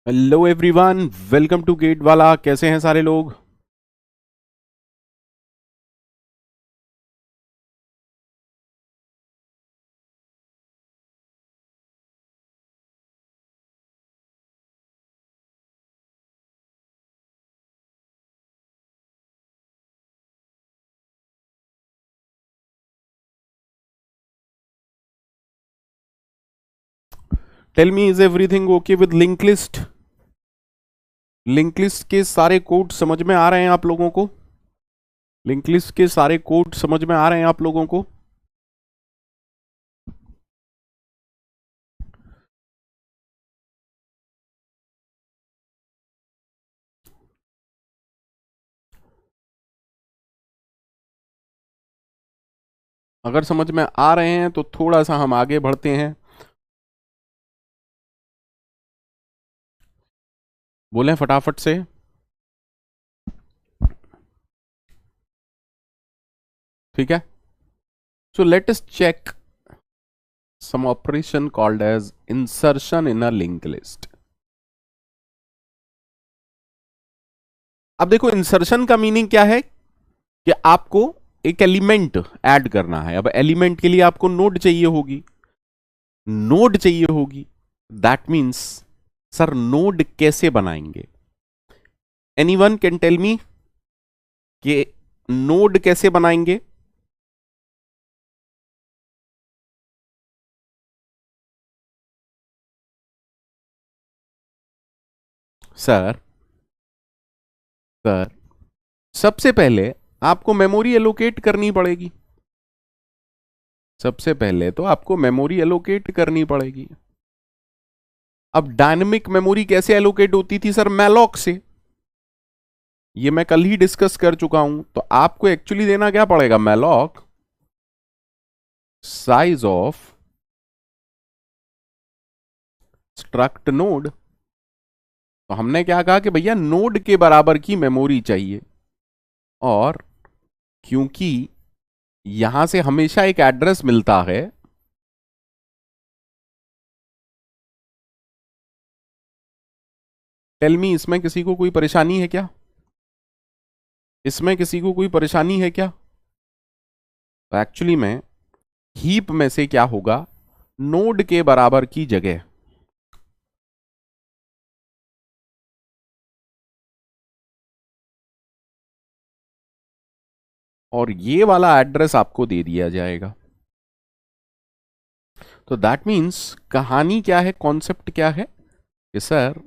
Hello everyone, welcome to GATE वाला। कैसे हैं सारे लोग? Tell me, is everything okay with link list? Link list के सारे कोड समझ में आ रहे हैं आप लोगों को? लिंक लिस्ट के सारे कोड समझ में आ रहे हैं आप लोगों को? अगर समझ में आ रहे हैं तो थोड़ा सा हम आगे बढ़ते हैं। बोलें फटाफट से। ठीक है, so let us check some operation called as insertion in a linked list। अब देखो, इंसर्शन का मीनिंग क्या है कि आपको एक एलिमेंट ऐड करना है। अब एलिमेंट के लिए आपको नोड चाहिए होगी, नोड चाहिए होगी। दैट मीन्स सर, नोड कैसे बनाएंगे? एनीवन कैन टेल मी कि नोड कैसे बनाएंगे? सर सर सबसे पहले आपको मेमोरी एलोकेट करनी पड़ेगी। सबसे पहले तो आपको मेमोरी एलोकेट करनी पड़ेगी। अब डायनेमिक मेमोरी कैसे एलोकेट होती थी सर? मैलॉक से। ये मैं कल ही डिस्कस कर चुका हूं। तो आपको एक्चुअली देना क्या पड़ेगा? Malloc size of struct node. तो हमने क्या कहा कि भैया नोड के बराबर की मेमोरी चाहिए, और क्योंकि यहां से हमेशा एक एड्रेस मिलता है, टेल मी, इसमें किसी को कोई परेशानी है क्या? इसमें किसी को कोई परेशानी है क्या? तो एक्चुअली में हीप में से क्या होगा? नोड के बराबर की जगह, और ये वाला एड्रेस आपको दे दिया जाएगा। तो दैट मीन्स कहानी क्या है, कॉन्सेप्ट क्या है कि सर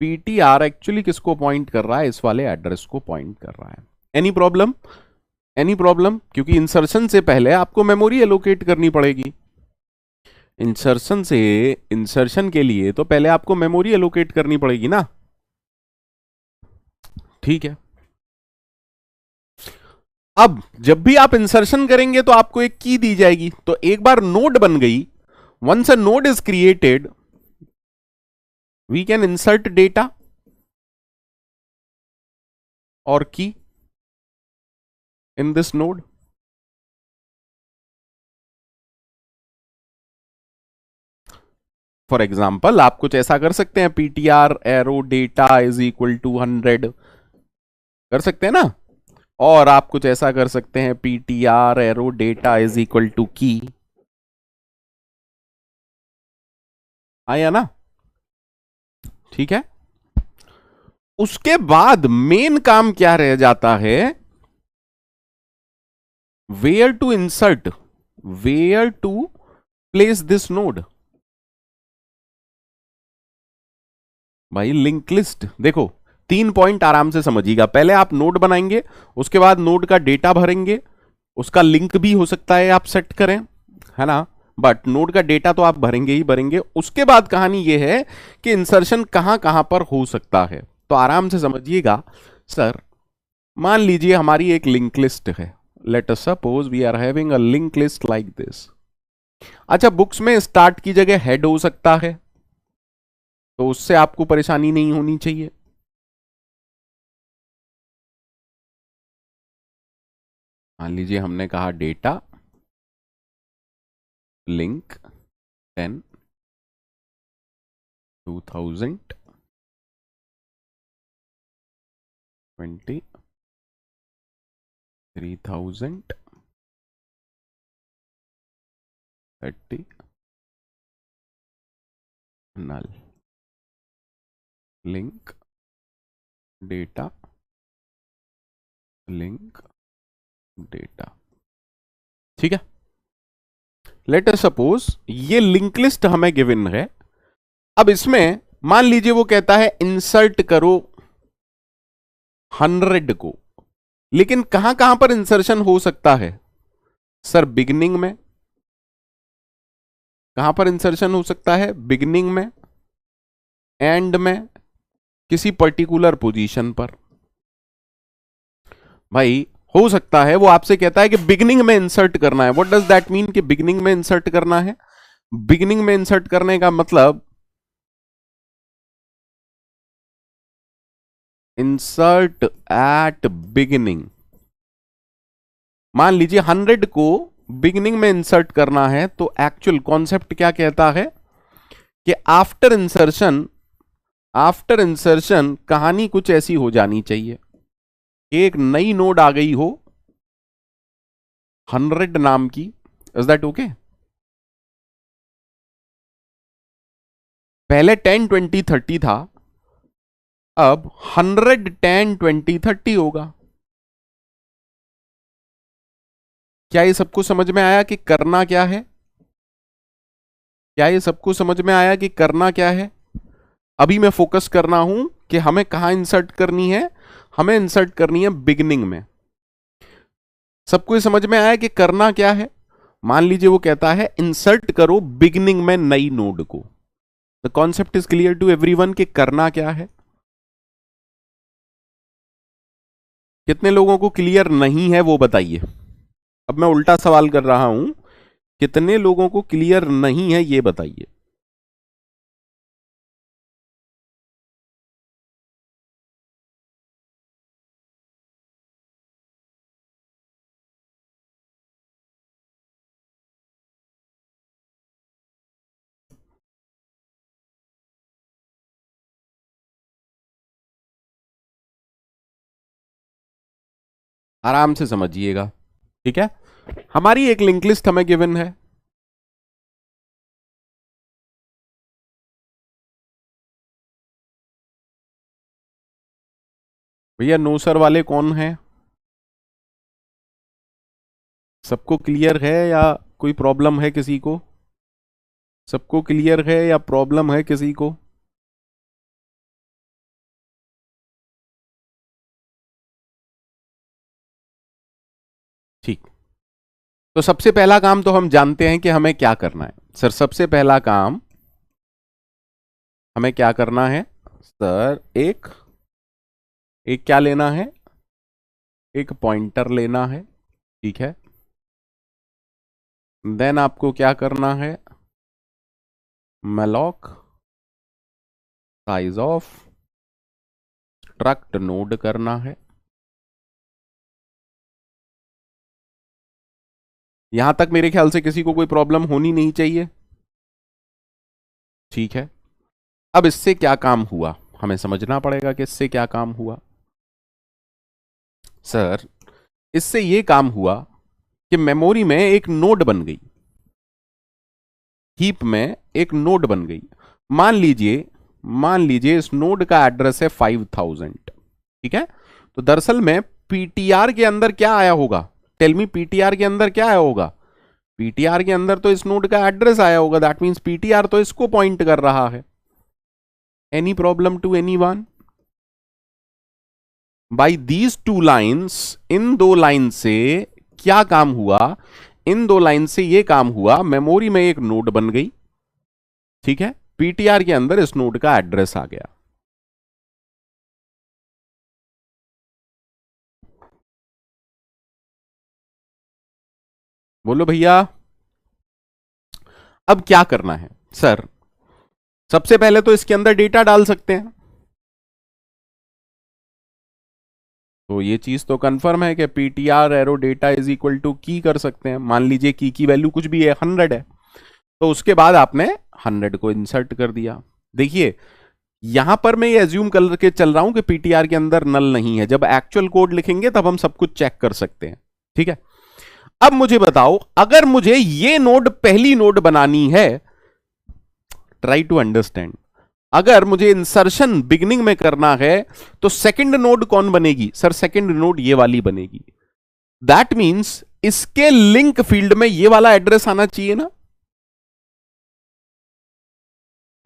पीटीआर एक्चुअली किसको पॉइंट कर रहा है? इस वाले एड्रेस को पॉइंट कर रहा है। Any problem? Any problem? क्योंकि इंसर्शन से पहले आपको मेमोरी एलोकेट करनी पड़ेगी। इंसर्शन के लिए तो पहले आपको मेमोरी एलोकेट करनी पड़ेगी ना। ठीक है, अब जब भी आप इंसर्शन करेंगे तो आपको एक की दी जाएगी। तो एक बार नोड बन गई, once a node is created, we can insert data और key in this node. For example आप कुछ ऐसा कर सकते हैं, PTR arrow data is equal to 100 कर सकते हैं ना। और आप कुछ ऐसा कर सकते हैं, PTR arrow data is equal to key. आया ना? ठीक है, उसके बाद मेन काम क्या रह जाता है? Where to insert, where to place this node. भाई लिंक लिस्ट देखो, 3 पॉइंट आराम से समझिएगा। पहले आप नोड बनाएंगे, उसके बाद नोड का डेटा भरेंगे, उसका लिंक भी हो सकता है आप सेट करें, है ना। बट नोड का डेटा तो आप भरेंगे ही भरेंगे। उसके बाद कहानी यह है कि इंसर्शन कहां कहां पर हो सकता है। तो आराम से समझिएगा। सर मान लीजिए हमारी एक लिंक लिस्ट है। Let us suppose we are having a link list like this. अच्छा, बुक्स में स्टार्ट की जगह हेड हो सकता है, तो उससे आपको परेशानी नहीं होनी चाहिए। मान लीजिए हमने कहा डेटा लिंक 10 2000, 23,000 30 नल लिंक डेटा लिंक डेटा। ठीक है, लेट अस सपोज ये लिंक लिस्ट हमें गिवन है। अब इसमें मान लीजिए वो कहता है इंसर्ट करो 100 को, लेकिन कहां कहां पर इंसर्शन हो सकता है सर? बिगनिंग में। कहां पर इंसर्शन हो सकता है? बिगनिंग में, एंड में, किसी पर्टिकुलर पोजीशन पर। भाई हो सकता है वो आपसे कहता है कि बिगनिंग में इंसर्ट करना है। व्हाट डज दैट मीन कि बिगनिंग में इंसर्ट करना है? बिगनिंग में इंसर्ट करने का मतलब इंसर्ट एट बिगिनिंग। मान लीजिए 100 को बिगिनिंग में इंसर्ट करना है, तो एक्चुअल कॉन्सेप्ट क्या कहता है कि आफ्टर इंसर्शन कहानी कुछ ऐसी हो जानी चाहिए, एक नई नोड आ गई हो 100 नाम की। Is that okay? पहले 10 20 30 था, अब 100 10 20 30 होगा। क्या ये सबको समझ में आया कि करना क्या है? क्या ये सबको समझ में आया कि करना क्या है? अभी मैं फोकस करना हूं कि हमें कहां इंसर्ट करनी है। हमें इंसर्ट करनी है बिगिनिंग में। सबको ये समझ में आया कि करना क्या है? मान लीजिए वो कहता है इंसर्ट करो बिगिनिंग में नई नोड को। The concept is clear to everyone कि करना क्या है। कितने लोगों को क्लियर नहीं है वो बताइए। अब मैं उल्टा सवाल कर रहा हूं, कितने लोगों को क्लियर नहीं है ये बताइए। आराम से समझिएगा, ठीक है। हमारी एक लिंक लिस्ट हमें गिवन है। भैया नो सर वाले कौन है? सबको क्लियर है या कोई प्रॉब्लम है किसी को? सबको क्लियर है या प्रॉब्लम है किसी को? ठीक। तो सबसे पहला काम तो हम जानते हैं कि हमें क्या करना है। सर सबसे पहला काम हमें क्या करना है? सर एक एक क्या लेना है? एक पॉइंटर लेना है, ठीक है। देन आपको क्या करना है? malloc size of struct node करना है। यहां तक मेरे ख्याल से किसी को कोई प्रॉब्लम होनी नहीं चाहिए, ठीक है। अब इससे क्या काम हुआ हमें समझना पड़ेगा कि इससे क्या काम हुआ। सर इससे ये काम हुआ कि मेमोरी में एक नोड बन गई, हीप में एक नोड बन गई। मान लीजिए इस नोड का एड्रेस है 5000, ठीक है। तो दरअसल में पीटीआर के अंदर क्या आया होगा? टेल मी, पीटीआर के अंदर क्या आया होगा? पीटीआर के अंदर तो इस नोड का एड्रेस आया होगा। दैट मींस पीटीआर तो इसको पॉइंट कर रहा है। Any problem to anyone? By these two lines, इन दो लाइन से क्या काम हुआ? इन दो लाइन से ये काम हुआ, मेमोरी में एक नोड बन गई, ठीक है। पीटीआर के अंदर इस नोड का एड्रेस आ गया। बोलो भैया अब क्या करना है? सर सबसे पहले तो इसके अंदर डेटा डाल सकते हैं। तो ये चीज तो कंफर्म है कि PTR arrow data is equal to key कर सकते हैं। मान लीजिए की वैल्यू कुछ भी है, 100 है, तो उसके बाद आपने 100 को इंसर्ट कर दिया। देखिए यहां पर मैं ये एज्यूम करके चल रहा हूं कि पीटीआर के अंदर नल नहीं है। जब एक्चुअल कोड लिखेंगे तब हम सब कुछ चेक कर सकते हैं। ठीक है, अब मुझे बताओ, अगर मुझे ये नोड पहली नोड बनानी है, ट्राई टू अंडरस्टैंड, अगर मुझे इंसर्शन बिगिनिंग में करना है तो सेकंड नोड कौन बनेगी? सर सेकंड नोड ये वाली बनेगी। दैट मींस इसके लिंक फील्ड में ये वाला एड्रेस आना चाहिए ना।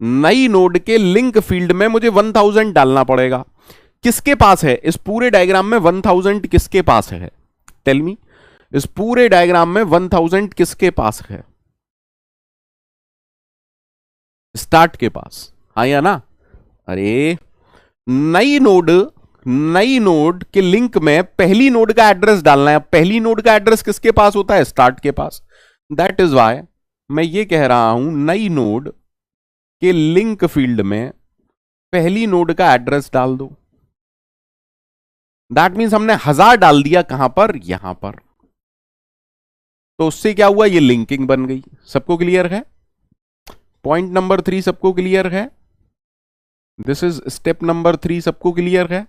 नई नोड के लिंक फील्ड में मुझे 1000 डालना पड़ेगा। किसके पास है इस पूरे डायग्राम में 1000? किसके पास है? टेल मी, इस पूरे डायग्राम में 1000 किसके पास है? स्टार्ट के पास, हाँ या ना? अरे नई नोड के लिंक में पहली नोड का एड्रेस डालना है। पहली नोड का एड्रेस किसके पास होता है? स्टार्ट के पास। दैट इज वाई मैं ये कह रहा हूं, नई नोड के लिंक फील्ड में पहली नोड का एड्रेस डाल दो। दैट मीन्स हमने 1000 डाल दिया, कहां पर? यहां पर। तो उससे क्या हुआ? ये लिंकिंग बन गई। सबको क्लियर है? पॉइंट नंबर 3 सबको क्लियर है? दिस इज स्टेप नंबर 3 सबको क्लियर है?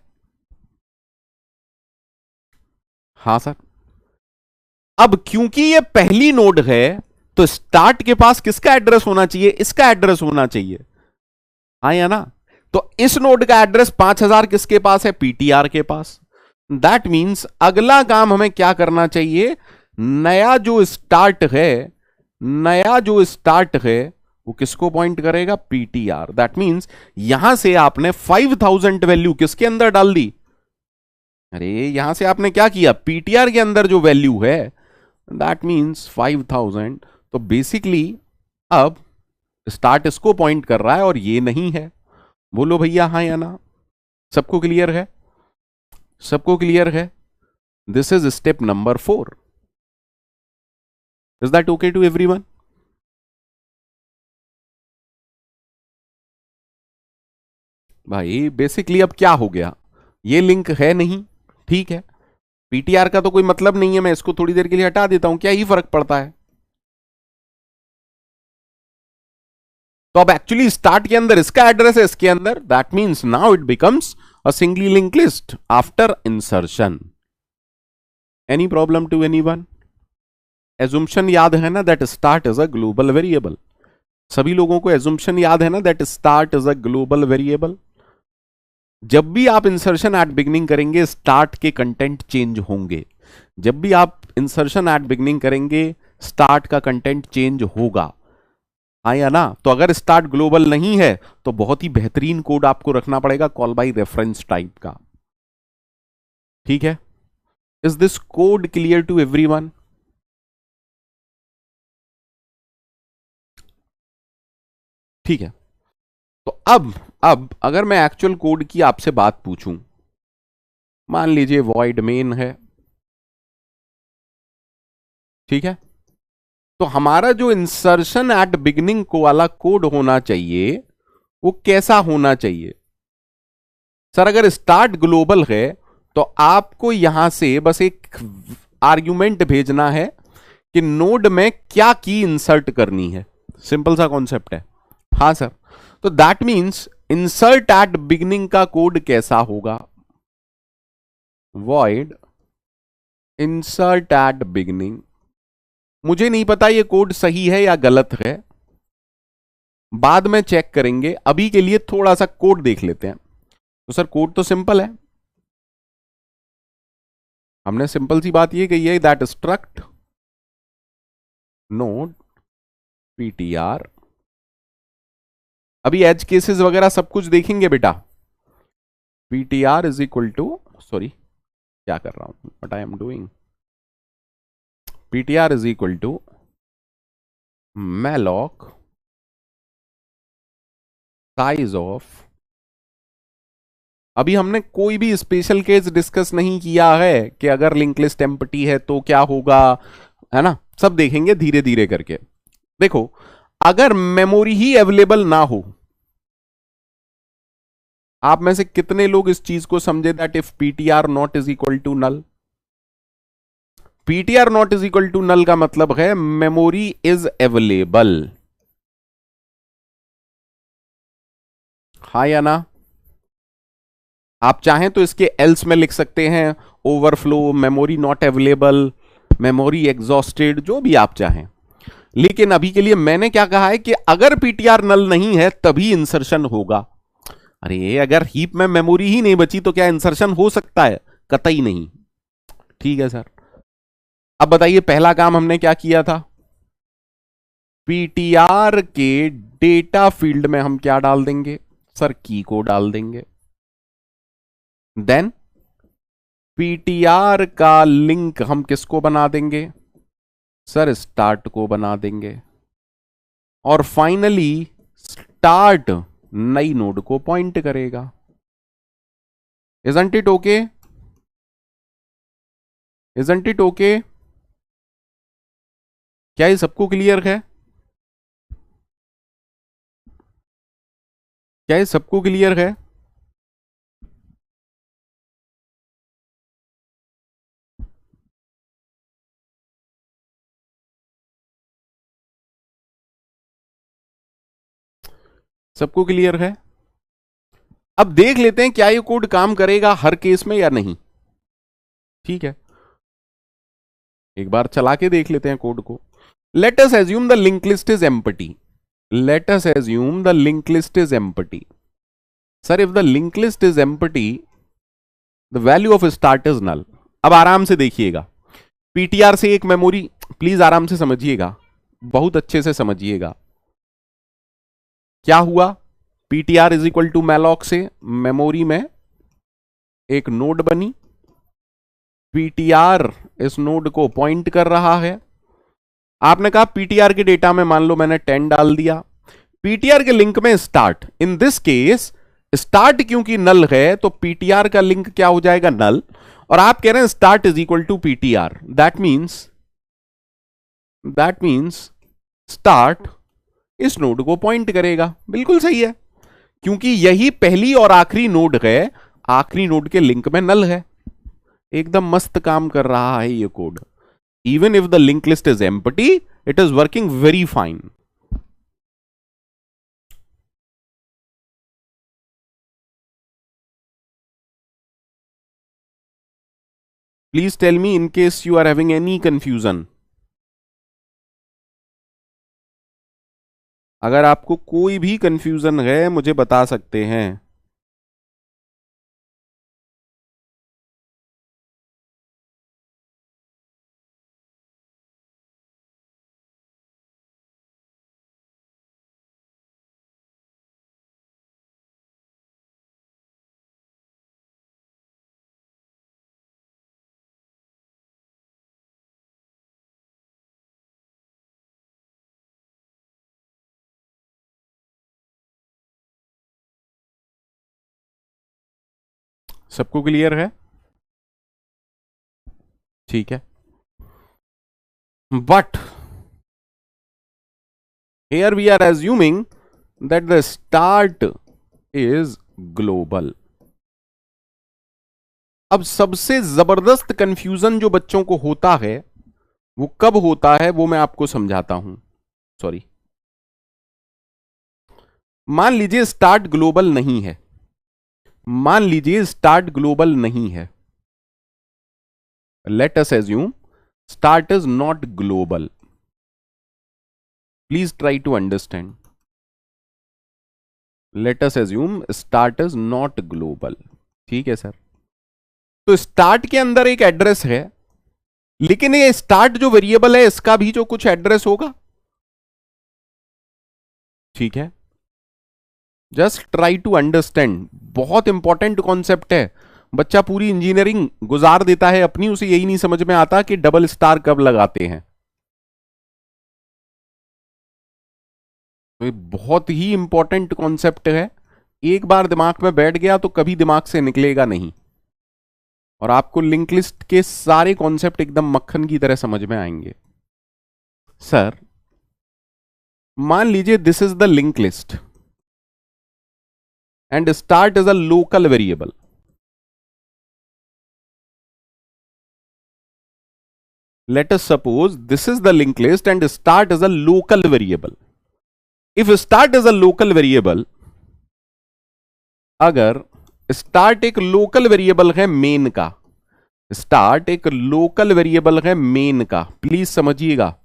हाँ सर। अब क्योंकि ये पहली नोड है तो स्टार्ट के पास किसका एड्रेस होना चाहिए? इसका एड्रेस होना चाहिए, हाँ या ना? तो इस नोड का एड्रेस 5000 किसके पास है? पीटीआर के पास। दैट मींस अगला काम हमें क्या करना चाहिए? नया जो स्टार्ट है वो किसको पॉइंट करेगा? पीटीआर। दैट मींस यहां से आपने 5000 वैल्यू किसके अंदर डाल दी? अरे यहां से आपने क्या किया? पीटीआर के अंदर जो वैल्यू है, दैट मींस 5000। तो बेसिकली अब स्टार्ट इसको पॉइंट कर रहा है और ये नहीं है। बोलो भैया हाँ या ना? सबको क्लियर है? सबको क्लियर है? This is step number 4। Is that okay to everyone? भाई बेसिकली अब क्या हो गया? ये लिंक है नहीं, ठीक है, पीटीआर का तो कोई मतलब नहीं है, मैं इसको थोड़ी देर के लिए हटा देता हूं, क्या ही फर्क पड़ता है? तो अब एक्चुअली स्टार्ट के अंदर इसका एड्रेस है, इसके अंदर, that means now it becomes a singly link list after insertion. Any problem to anyone? Assumption याद है ना, that start is a global variable. सभी लोगों को एजुम्पशन याद है ना, that start is a global variable. जब भी आप इंसर्शन एट बिगिनिंग करेंगे स्टार्ट के कंटेंट चेंज होंगे। जब भी आप इंसर्शन एट बिगिनिंग करेंगे स्टार्ट का कंटेंट चेंज होगा, हाँ या ना? तो अगर स्टार्ट ग्लोबल नहीं है तो बहुत ही बेहतरीन कोड आपको रखना पड़ेगा कॉल बाय रेफरेंस टाइप का। ठीक है? Is this code clear to everyone? ठीक है, तो अब अगर मैं एक्चुअल कोड की आपसे बात पूछूं, मान लीजिए वॉइड मेन है, ठीक है, तो हमारा जो इंसर्शन एट बिगिनिंग को वाला कोड होना चाहिए वो कैसा होना चाहिए? सर अगर स्टार्ट ग्लोबल है तो आपको यहां से बस एक आर्ग्यूमेंट भेजना है कि नोड में क्या की इंसर्ट करनी है। सिंपल सा कॉन्सेप्ट है। हाँ सर, तो that means insert at beginning का कोड कैसा होगा? Void insert at beginning. मुझे नहीं पता ये कोड सही है या गलत है, बाद में चेक करेंगे, अभी के लिए थोड़ा सा कोड देख लेते हैं। तो सर कोड तो सिंपल है, हमने सिंपल सी बात ये कही है, दैट स्ट्रक्ट नोड पीटीआर। अभी एज केसेस वगैरह सब कुछ देखेंगे बेटा। PTR is equal to, sorry क्या कर रहा हूं, what I am doing, PTR is equal to malloc size of. अभी हमने कोई भी स्पेशल केस डिस्कस नहीं किया है कि अगर लिंक लिस्ट एम्प्टी है तो क्या होगा, है ना? सब देखेंगे धीरे धीरे करके। देखो, अगर मेमोरी ही अवेलेबल ना हो, आप में से कितने लोग इस चीज को समझे that if PTR not is equal to null? PTR not is equal to null का मतलब है मेमोरी इज अवेलेबल। हाँ या ना? आप चाहें तो इसके एल्स में लिख सकते हैं, overflow, memory not available, memory exhausted, जो भी आप चाहें। लेकिन अभी के लिए मैंने क्या कहा है कि अगर पीटीआर नल नहीं है तभी इंसर्शन होगा। अरे अगर हीप में मेमोरी ही नहीं बची तो क्या इंसर्शन हो सकता है? कतई नहीं। ठीक है सर। अब बताइए पहला काम हमने क्या किया था? पीटीआर के डेटा फील्ड में हम क्या डाल देंगे सर? की को डाल देंगे। देन पीटीआर का लिंक हम किसको बना देंगे सर? स्टार्ट को बना देंगे। और फाइनली स्टार्ट नई नोड को पॉइंट करेगा। Isn't it okay? Isn't it okay? क्या ये सबको क्लियर है? क्या ये सबको क्लियर है? सबको क्लियर है? अब देख लेते हैं क्या ये कोड काम करेगा हर केस में या नहीं। ठीक है, एक बार चला के देख लेते हैं कोड को। Let us assume the link list is empty. Let us assume the link list is empty. Sir if the link list is empty the value of start is null. अब आराम से देखिएगा, पीटीआर से एक memory, please आराम से समझिएगा, बहुत अच्छे से समझिएगा। क्या हुआ? PTR is equal to malloc से मेमोरी में एक नोड बनी, पीटीआर इस नोड को पॉइंट कर रहा है। आपने कहा पीटीआर के डेटा में मान लो मैंने 10 डाल दिया, पीटीआर के लिंक में start, in this case start क्योंकि नल है तो पीटीआर का लिंक क्या हो जाएगा? नल। और आप कह रहे हैं start is equal to PTR, that means start इस नोड को पॉइंट करेगा। बिल्कुल सही है, क्योंकि यही पहली और आखिरी नोड है, आखिरी नोड के लिंक में नल है। एकदम मस्त काम कर रहा है ये code. Even if the link list is empty it is working very fine. Please tell me in case you are having any confusion. अगर आपको कोई भी कंफ्यूजन है मुझे बता सकते हैं। सबको क्लियर है? ठीक है, but here we are assuming that the start is global। अब सबसे जबरदस्त कंफ्यूजन जो बच्चों को होता है वो कब होता है वो मैं आपको समझाता हूं। सॉरी, मान लीजिए स्टार्ट ग्लोबल नहीं है, मान लीजिए स्टार्ट ग्लोबल नहीं है, let us assume start is not global. Please try to understand. Let us assume start is not global. ठीक है सर, तो स्टार्ट के अंदर एक एड्रेस है, लेकिन ये स्टार्ट जो वेरिएबल है इसका भी जो कुछ एड्रेस होगा। ठीक है, जस्ट ट्राई टू अंडरस्टैंड, बहुत इंपॉर्टेंट कॉन्सेप्ट है। बच्चा पूरी इंजीनियरिंग गुजार देता है अपनी, उसे यही नहीं समझ में आता कि डबल स्टार कब लगाते हैं। तो ये बहुत ही इंपॉर्टेंट कॉन्सेप्ट है, एक बार दिमाग में बैठ गया तो कभी दिमाग से निकलेगा नहीं, और आपको लिंक लिस्ट के सारे कॉन्सेप्ट एकदम मक्खन की तरह समझ में आएंगे। सर मान लीजिए this is the link list and start is a local variable. Let us suppose this is the linked list and start is a local variable. If start is a local variable, अगर start एक local variable है main का, start एक local variable है main का, please समझिएगा,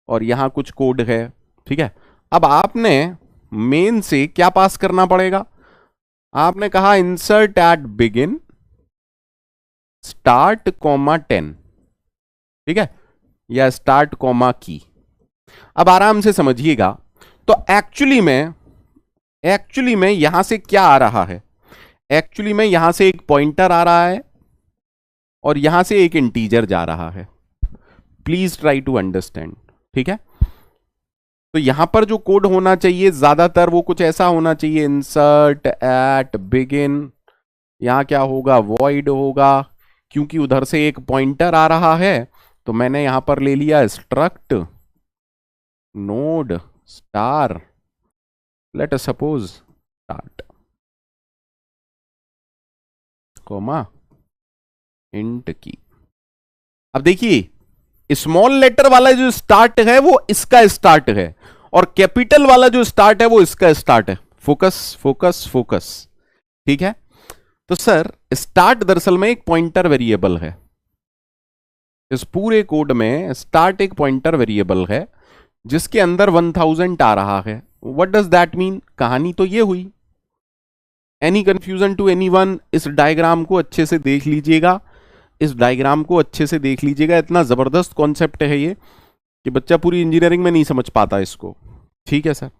और यहां कुछ कोड है, ठीक है। अब आपने मेन से क्या पास करना पड़ेगा, आपने कहा insert at begin start comma 10, ठीक है, या स्टार्ट कॉमा की। अब आराम से समझिएगा, तो एक्चुअली में यहां से क्या आ रहा है, एक्चुअली में यहां से एक पॉइंटर आ रहा है और यहां से एक इंटीजर जा रहा है। प्लीज ट्राई टू अंडरस्टैंड, ठीक है। तो यहां पर जो कोड होना चाहिए ज्यादातर वो कुछ ऐसा होना चाहिए, इंसर्ट एट बिगिन, यहां क्या होगा, वॉइड होगा, क्योंकि उधर से एक पॉइंटर आ रहा है तो मैंने यहां पर ले लिया struct node star, late us suppose start comma int की। अब देखिए स्मॉल लेटर वाला जो स्टार्ट है वो इसका स्टार्ट है और कैपिटल वाला जो स्टार्ट है वो इसका स्टार्ट है। फोकस फोकस फोकस, ठीक है। तो सर स्टार्ट दरअसल में एक पॉइंटर वेरिएबल है, इस पूरे कोड में स्टार्ट एक पॉइंटर वेरिएबल है जिसके अंदर 1000 आ रहा है। व्हाट डज दैट मीन, कहानी तो ये हुई। एनी कंफ्यूजन टू एनीवन, इस डायग्राम को अच्छे से देख लीजिएगा, इस डायग्राम को अच्छे से देख लीजिएगा, इतना जबरदस्त कॉन्सेप्ट है ये कि बच्चा पूरी इंजीनियरिंग में नहीं समझ पाता इसको, ठीक है सर।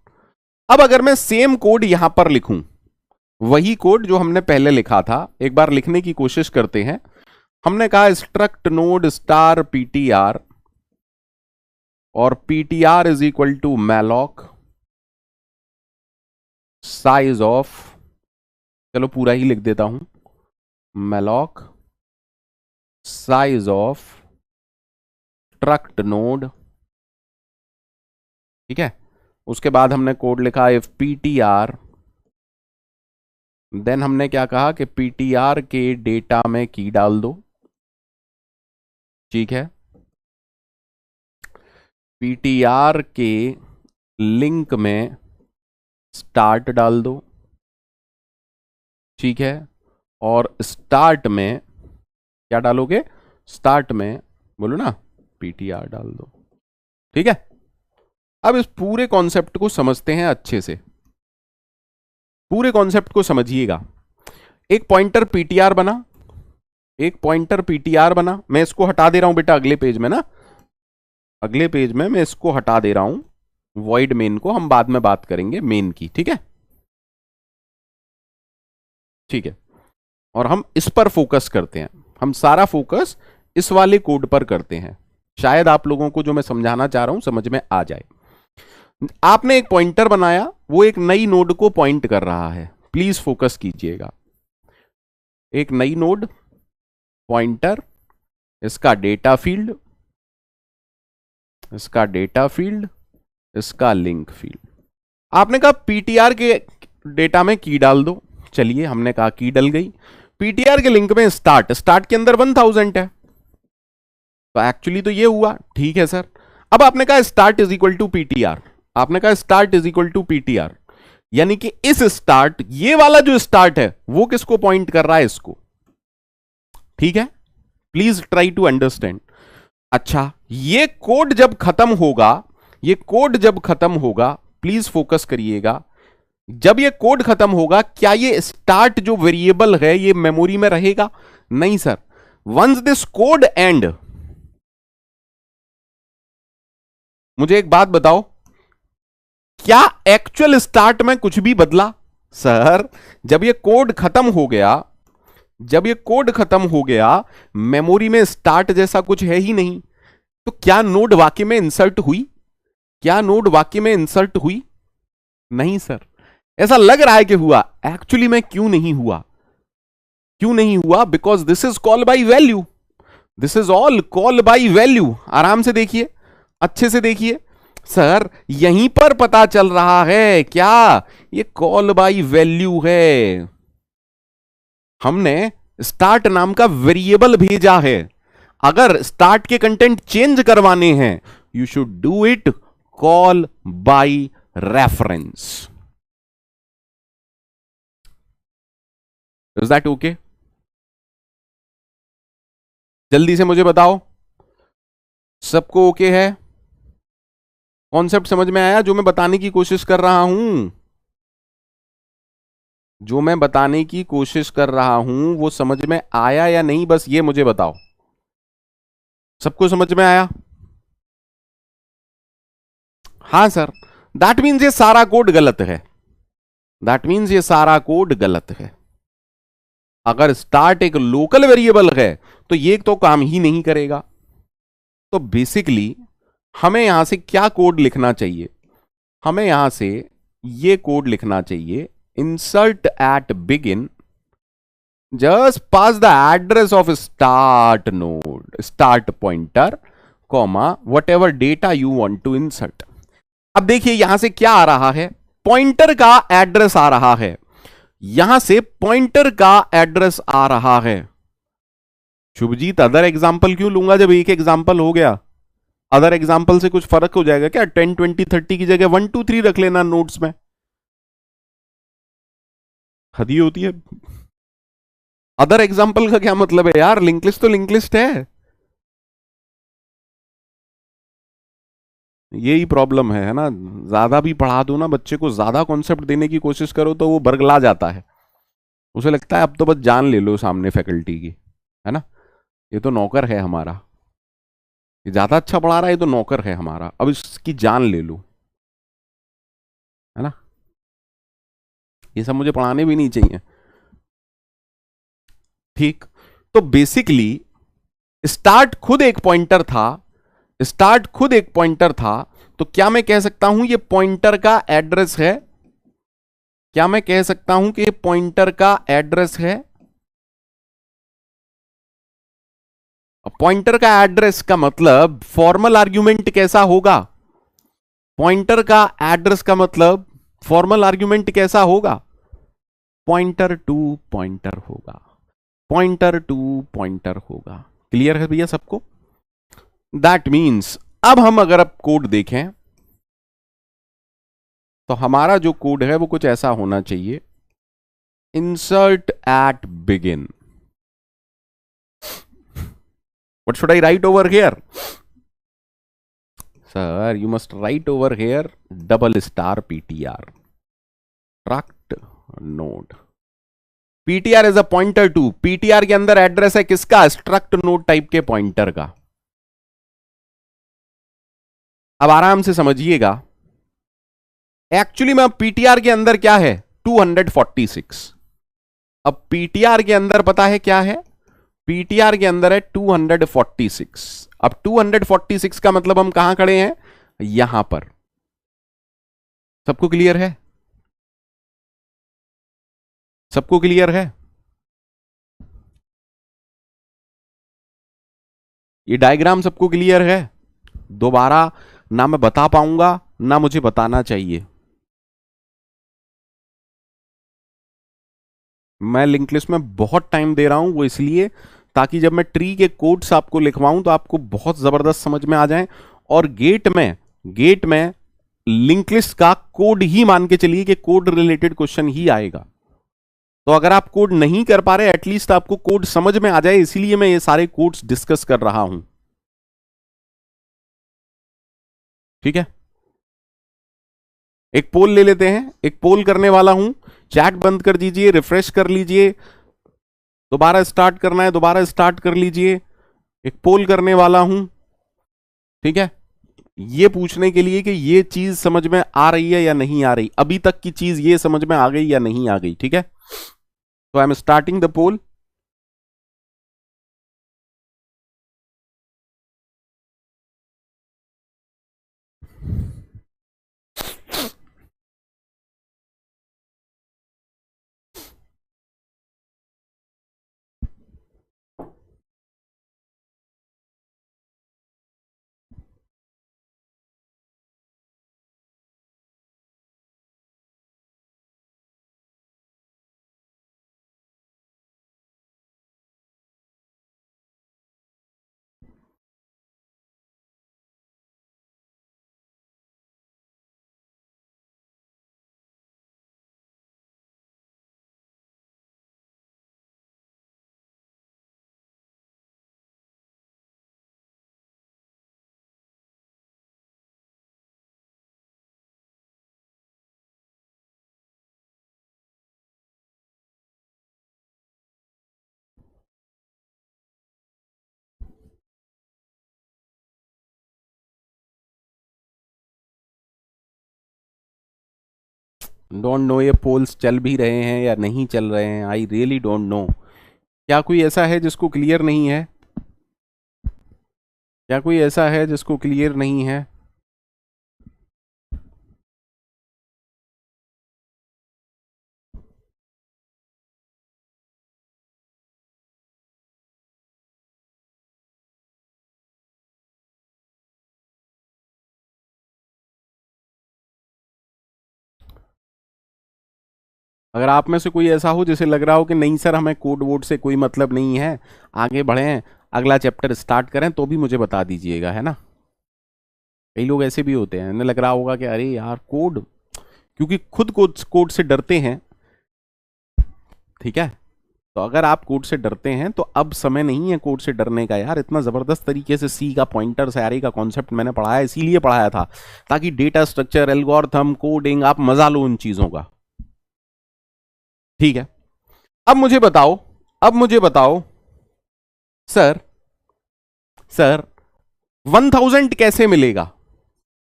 अब अगर मैं सेम कोड यहां पर लिखूं, वही कोड जो हमने पहले लिखा था, एक बार लिखने की कोशिश करते हैं। हमने कहा स्ट्रक्ट नोड स्टार पीटीआर और PTR is equal to malloc size of, चलो पूरा ही लिख देता हूं, malloc size of struct node, ठीक है। उसके बाद हमने कोड लिखा इफ पीटीआर, देन हमने क्या कहा कि पीटीआर के डेटा में की डाल दो, ठीक है। पीटीआर के लिंक में स्टार्ट डाल दो, ठीक है। और स्टार्ट में क्या डालोगे, स्टार्ट में बोलो ना पीटीआर डाल दो, ठीक है। अब इस पूरे कॉन्सेप्ट को समझते हैं अच्छे से, पूरे कॉन्सेप्ट को समझिएगा। एक पॉइंटर पीटीआर बना, एक पॉइंटर पीटीआर बना, मैं इसको हटा दे रहा हूं बेटा अगले पेज में ना, अगले पेज में मैं इसको हटा दे रहा हूं, वॉइड मेन को हम बाद में बात करेंगे मेन की, ठीक है, ठीक है। और हम इस पर फोकस करते हैं, हम सारा फोकस इस वाले कोड पर करते हैं, शायद आप लोगों को जो मैं समझाना चाह रहा हूं समझ में आ जाए। आपने एक पॉइंटर बनाया, वो एक नई नोड को पॉइंट कर रहा है, प्लीज फोकस कीजिएगा। एक नई नोड पॉइंटर, इसका डेटा फील्ड, इसका डेटा फील्ड, इसका लिंक फील्ड। आपने कहा पीटीआर के डेटा में की डाल दो, चलिए हमने कहा की डल गई। पीटीआर के लिंक में स्टार्ट, स्टार्ट के अंदर 1000 है, तो एक्चुअली तो ये हुआ, ठीक है सर। अब आपने कहा start is equal to PTR, आपने कहा start is equal to PTR, यानी कि इस स्टार्ट, ये वाला जो स्टार्ट है वो किसको पॉइंट कर रहा है, इसको, ठीक है। Please try to understand. अच्छा, ये कोड जब खत्म होगा, ये कोड जब खत्म होगा, प्लीज फोकस करिएगा, जब ये कोड खत्म होगा क्या ये स्टार्ट जो वेरिएबल है ये मेमोरी में रहेगा, नहीं sir. Once this code end, मुझे एक बात बताओ, क्या एक्चुअल स्टार्ट में कुछ भी बदला, सर। जब ये कोड खत्म हो गया, जब ये कोड खत्म हो गया, मेमोरी में स्टार्ट जैसा कुछ है ही नहीं, तो क्या नोड वाकई में इंसर्ट हुई, क्या नोड वाकई में इंसर्ट हुई, नहीं सर। ऐसा लग रहा है कि हुआ, एक्चुअली में क्यों नहीं हुआ, क्यों नहीं हुआ, because this is call by value, this is all call by value. आराम से देखिए, अच्छे से देखिए सर, यहीं पर पता चल रहा है क्या, ये कॉल बाई वैल्यू है। हमने स्टार्ट नाम का वेरिएबल भेजा है, अगर स्टार्ट के कंटेंट चेंज करवाने हैं you should do it call by reference. Is that okay? जल्दी से मुझे बताओ, सबको ओके है? कॉन्सेप्ट समझ में आया जो मैं बताने की कोशिश कर रहा हूं? जो मैं बताने की कोशिश कर रहा हूं वो समझ में आया या नहीं, बस ये मुझे बताओ। सबको समझ में आया? हां सर, दैट मीन्स ये सारा कोड गलत है। दैट मीन्स ये सारा कोड गलत है। अगर स्टार्ट एक लोकल वेरिएबल है तो ये तो काम ही नहीं करेगा। तो बेसिकली हमें यहां से क्या कोड लिखना चाहिए? हमें यहां से ये कोड लिखना चाहिए, insert at begin, just pass the address of start node, start pointer, comma whatever data you want to insert. अब देखिए यहां से क्या आ रहा है, पॉइंटर का एड्रेस आ रहा है। यहां से पॉइंटर का एड्रेस आ रहा है। शुभजीत अदर एग्जाम्पल क्यों लूंगा जब एक एग्जाम्पल हो गया? अदर एग्जाम्पल से कुछ फर्क हो जाएगा क्या? 10 20 30 की जगह 1 2 3 रख लेना नोट्स में। हदी होती है। अदर एग्जाम्पल का क्या मतलब है यार? लिंक लिस्ट तो लिंक लिस्ट है। यही प्रॉब्लम है ना? ज्यादा भी पढ़ा दो ना बच्चे को, ज्यादा कॉन्सेप्ट देने की कोशिश करो तो वो बरगला जाता है। उसे लगता है अब तो बस जान ले लो सामने फैकल्टी की, है ना? ये तो नौकर है हमारा, ये ज्यादा अच्छा पढ़ा रहा है, ये तो नौकर है हमारा, अब इसकी जान ले लो, है ना? ये सब मुझे पढ़ाने भी नहीं चाहिए। ठीक, तो बेसिकली स्टार्ट खुद एक पॉइंटर था, स्टार्ट खुद एक पॉइंटर था, तो क्या मैं कह सकता हूं ये पॉइंटर का एड्रेस है? क्या मैं कह सकता हूं कि ये पॉइंटर का एड्रेस है? पॉइंटर का एड्रेस का मतलब फॉर्मल आर्ग्यूमेंट कैसा होगा? पॉइंटर का एड्रेस का मतलब फॉर्मल आर्ग्यूमेंट कैसा होगा? पॉइंटर टू पॉइंटर होगा, पॉइंटर टू पॉइंटर होगा। क्लियर है भैया सबको? दैट मीन्स अब हम अगर अब कोड देखें तो हमारा जो कोड है वो कुछ ऐसा होना चाहिए, insert at begin. What should I write over here? Sir you must write over here double star PTR, struct node. PTR is a pointer to, PTR के अंदर एड्रेस है किसका? स्ट्रक्ट नोड टाइप के पॉइंटर का। अब आराम से समझिएगा, एक्चुअली में पीटीआर के अंदर क्या है? 246। अब पीटीआर के अंदर पता है क्या है? पीटीआर के अंदर है 246। अब 246 का मतलब हम कहां खड़े हैं? यहां पर। सबको क्लियर है? सबको क्लियर है? ये डायग्राम सबको क्लियर है? दोबारा ना मैं बता पाऊंगा ना मुझे बताना चाहिए। मैं लिंक लिस्ट में बहुत टाइम दे रहा हूं, वो इसलिए ताकि जब मैं ट्री के कोड्स आपको लिखवाऊं तो आपको बहुत जबरदस्त समझ में आ जाए। और गेट में लिंक लिस्ट का कोड ही मान के चलिए कि कोड रिलेटेड क्वेश्चन ही आएगा। तो अगर आप कोड नहीं कर पा रहे, एटलीस्ट आपको कोड समझ में आ जाए, इसीलिए मैं ये सारे कोड्स डिस्कस कर रहा हूं। ठीक है, एक पोल ले लेते हैं, एक पोल करने वाला हूं। चैट बंद कर दीजिए, रिफ्रेश कर लीजिए, दोबारा स्टार्ट करना है दोबारा स्टार्ट कर लीजिए। एक पोल करने वाला हूं, ठीक है, ये पूछने के लिए कि ये चीज समझ में आ रही है या नहीं आ रही, अभी तक की चीज ये समझ में आ गई या नहीं आ गई। ठीक है, तो I am starting the poll. Don't know ये पोल्स चल भी रहे हैं या नहीं चल रहे हैं, आई रियली डोंट नो। क्या कोई ऐसा है जिसको क्लियर नहीं है? क्या कोई ऐसा है जिसको क्लियर नहीं है? अगर आप में से कोई ऐसा हो जिसे लग रहा हो कि नहीं सर हमें कोड वोड से कोई मतलब नहीं है, आगे बढ़ें, अगला चैप्टर स्टार्ट करें, तो भी मुझे बता दीजिएगा, है ना। कई लोग ऐसे भी होते हैं, इन्हें लग रहा होगा कि अरे यार कोड, क्योंकि खुद कोड से डरते हैं, ठीक है। तो अगर आप कोड से डरते हैं तो अब समय नहीं है कोड से डरने का यार। इतना जबरदस्त तरीके से सी का, पॉइंटर्स, एरे का कॉन्सेप्ट मैंने पढ़ाया, इसीलिए पढ़ाया था ताकि डेटा स्ट्रक्चर, एल्गोरिथम, कोडिंग, आप मजा लो उन चीजों का, ठीक है। अब मुझे बताओ, अब मुझे बताओ सर, सर 1000 कैसे मिलेगा?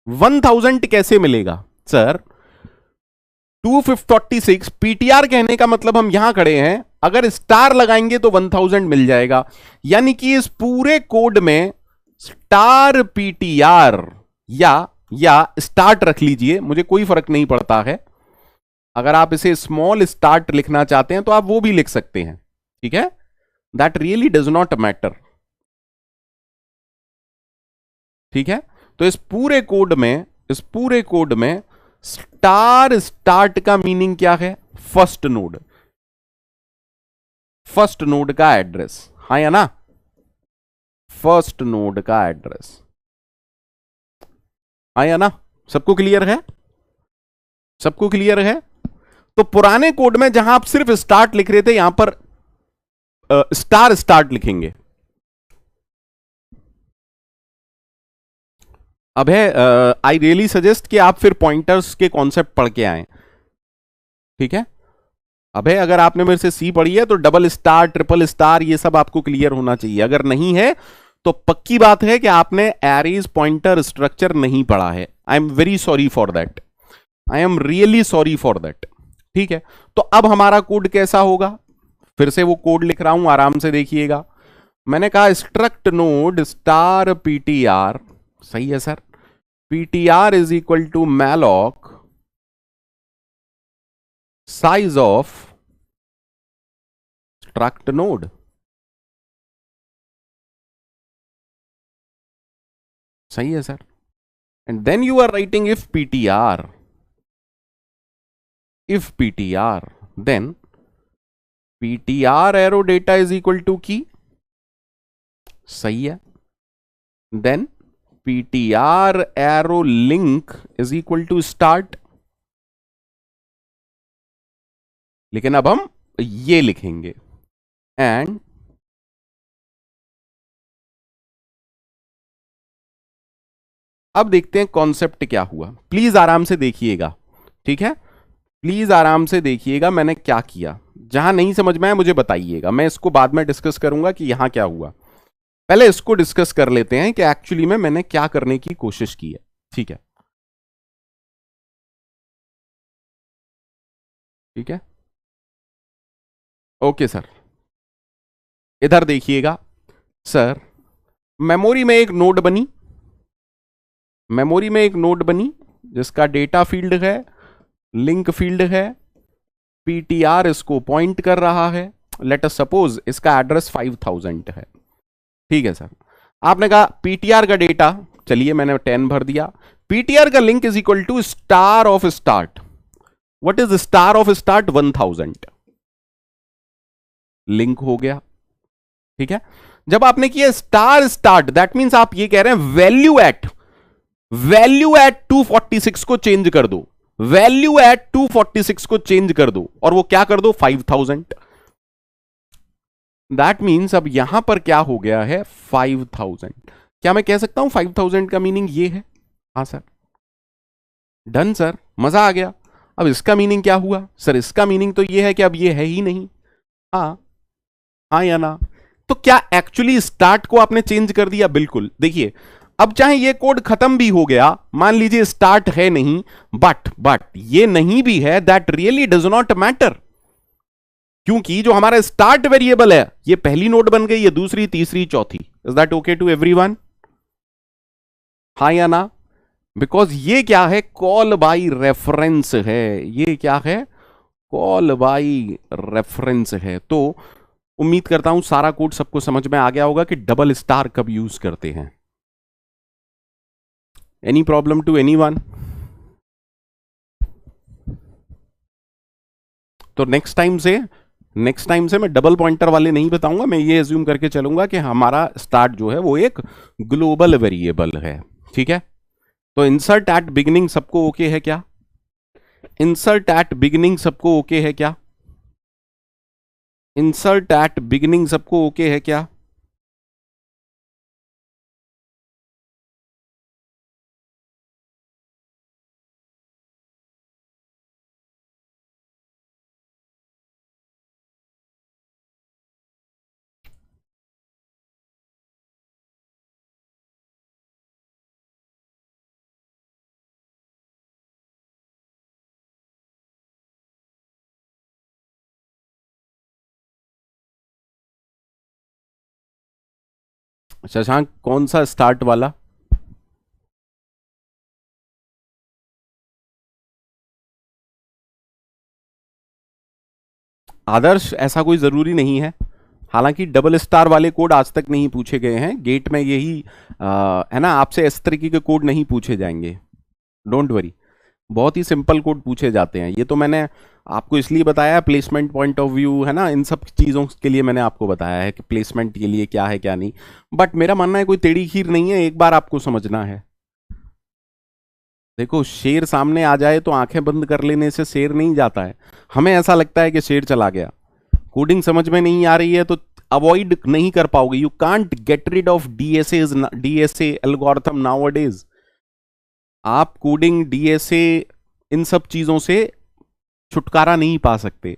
1000 कैसे मिलेगा सर? 246 पीटीआर कहने का मतलब हम यहां खड़े हैं, अगर स्टार लगाएंगे तो 1000 मिल जाएगा। यानी कि इस पूरे कोड में स्टार पीटीआर या स्टार्ट रख लीजिए, मुझे कोई फर्क नहीं पड़ता है। अगर आप इसे स्मॉल स्टार्ट लिखना चाहते हैं तो आप वो भी लिख सकते हैं, ठीक है। That really does not matter, ठीक है। तो इस पूरे कोड में, इस पूरे कोड में स्टार स्टार्ट का मीनिंग क्या है? फर्स्ट नोड, फर्स्ट नोड का एड्रेस, हाँ या ना? फर्स्ट नोड का एड्रेस, हाँ या ना? सबको क्लियर है? सबको क्लियर है? तो पुराने कोड में जहां आप सिर्फ स्टार्ट लिख रहे थे, यहां पर स्टार स्टार्ट लिखेंगे। अब है, आई रियली सजेस्ट कि आप फिर पॉइंटर्स के कॉन्सेप्ट पढ़ के आए, ठीक है। अब है, अगर आपने मेरे से सी पढ़ी है तो डबल स्टार, ट्रिपल स्टार, ये सब आपको क्लियर होना चाहिए। अगर नहीं है तो पक्की बात है कि आपने एरेज पॉइंटर स्ट्रक्चर नहीं पढ़ा है। I am very sorry for that, I am really sorry for that, ठीक है। तो अब हमारा कोड कैसा होगा? फिर से वो कोड लिख रहा हूं, आराम से देखिएगा। मैंने कहा स्ट्रक्ट नोड स्टार पीटीआर, सही है sir. ptr is equal to malloc size of struct node, सही है sir. And then you are writing if ptr then ptr arrow data is equal to key, सही है। Then ptr arrow link is equal to start, लेकिन अब हम ये लिखेंगे and अब देखते हैं कॉन्सेप्ट क्या हुआ। प्लीज आराम से देखिएगा, ठीक है, प्लीज आराम से देखिएगा मैंने क्या किया। जहां नहीं समझ में आया मुझे बताइएगा, मैं इसको बाद में डिस्कस करूंगा कि यहां क्या हुआ। पहले इसको डिस्कस कर लेते हैं कि एक्चुअली में मैंने क्या करने की कोशिश की है, ठीक है। ठीक है, ओके सर। इधर देखिएगा सर, मेमोरी में एक नोड बनी, मेमोरी में एक नोड बनी जिसका डेटा फील्ड है, लिंक फील्ड है, पीटीआर इसको पॉइंट कर रहा है। लेट अस सपोज इसका एड्रेस 5000 है, ठीक है सर। आपने कहा पीटीआर का डेटा, चलिए मैंने 10 भर दिया। पीटीआर का link is equal to star of start. What is star of start? 1000, link हो गया, ठीक है। जब आपने किया स्टार स्टार्ट, दैट मींस आप ये कह रहे हैं वैल्यू एट 246 को चेंज कर दो, वैल्यू एट 246 को चेंज कर दो, और वो क्या कर दो? 5000। दैट मीन्स अब यहां पर क्या हो गया है? 5000। क्या मैं कह सकता हूं 5000 का मीनिंग ये है? हाँ सर, डन सर, मजा आ गया। अब इसका मीनिंग क्या हुआ? सर इसका मीनिंग तो ये है कि अब ये है ही नहीं। हाँ, हाँ या ना? तो क्या एक्चुअली स्टार्ट को आपने चेंज कर दिया? बिल्कुल। देखिए अब चाहे ये कोड खत्म भी हो गया, मान लीजिए स्टार्ट है नहीं, बट ये नहीं भी है, that really does not matter, क्योंकि जो हमारा स्टार्ट वेरिएबल है ये पहली नोड बन गई, ये दूसरी, तीसरी, चौथी। Is that okay to everyone? हाँ या ना? बिकॉज ये क्या है, कॉल बाय रेफरेंस है। ये क्या है? कॉल बाय रेफरेंस है। तो उम्मीद करता हूं सारा कोड सबको समझ में आ गया होगा कि डबल स्टार कब यूज करते हैं। Any problem to anyone? तो नेक्स्ट टाइम से मैं डबल पॉइंटर वाले नहीं बताऊंगा, मैं ये एज्यूम करके चलूंगा कि हमारा स्टार्ट जो है वो एक ग्लोबल वेरिएबल है। ठीक है? तो इंसर्ट एट बिगिनिंग सबको ओके है क्या? इंसर्ट एट बिगिनिंग सबको ओके है क्या? इंसर्ट एट बिगिनिंग सबको ओके है क्या? शशांक कौन सा स्टार्ट वाला? आदर्श ऐसा कोई जरूरी नहीं है, हालांकि डबल स्टार वाले कोड आज तक नहीं पूछे गए हैं गेट में, यही है ना, आपसे इस तरीके के कोड नहीं पूछे जाएंगे, डोंट वरी। बहुत ही सिंपल कोड पूछे जाते हैं। ये तो मैंने आपको इसलिए बताया, प्लेसमेंट पॉइंट ऑफ व्यू है ना, इन सब चीज़ों के लिए मैंने आपको बताया है कि प्लेसमेंट के लिए क्या है क्या नहीं। बट मेरा मानना है कोई टेढ़ी खीर नहीं है, एक बार आपको समझना है। देखो, शेर सामने आ जाए तो आंखें बंद कर लेने से शेर नहीं जाता है। हमें ऐसा लगता है कि शेर चला गया। कोडिंग समझ में नहीं आ रही है तो अवॉइड नहीं कर पाओगे। You can't get rid of DSA algorithm nowadays. आप कोडिंग, डीएसए, इन सब चीजों से छुटकारा नहीं पा सकते।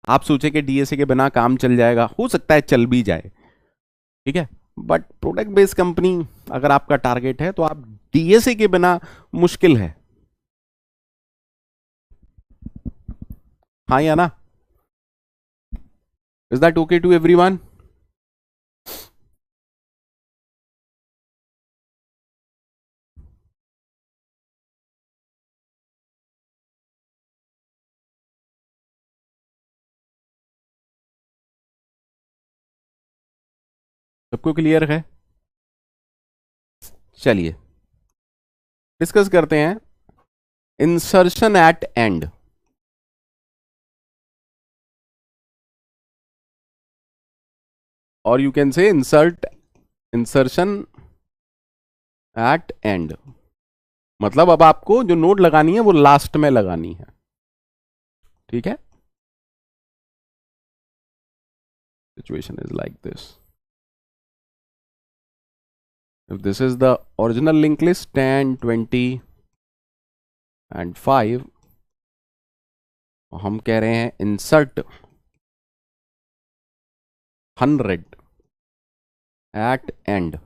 आप सोचे कि डीएसए के बिना काम चल जाएगा, हो सकता है चल भी जाए, ठीक है, बट प्रोडक्ट बेस्ड कंपनी अगर आपका टारगेट है तो आप डीएसए के बिना मुश्किल है। हाँ या ना? Is that okay to everyone? सबको क्लियर है? चलिए डिस्कस करते हैं इंसर्शन एट एंड। और you can say insertion at end, मतलब अब आपको जो नोड लगानी है वो लास्ट में लगानी है। ठीक है? Situation is like this. If this is the original linked list 10, 20 and 5, हम कह रहे हैं insert 100 at end.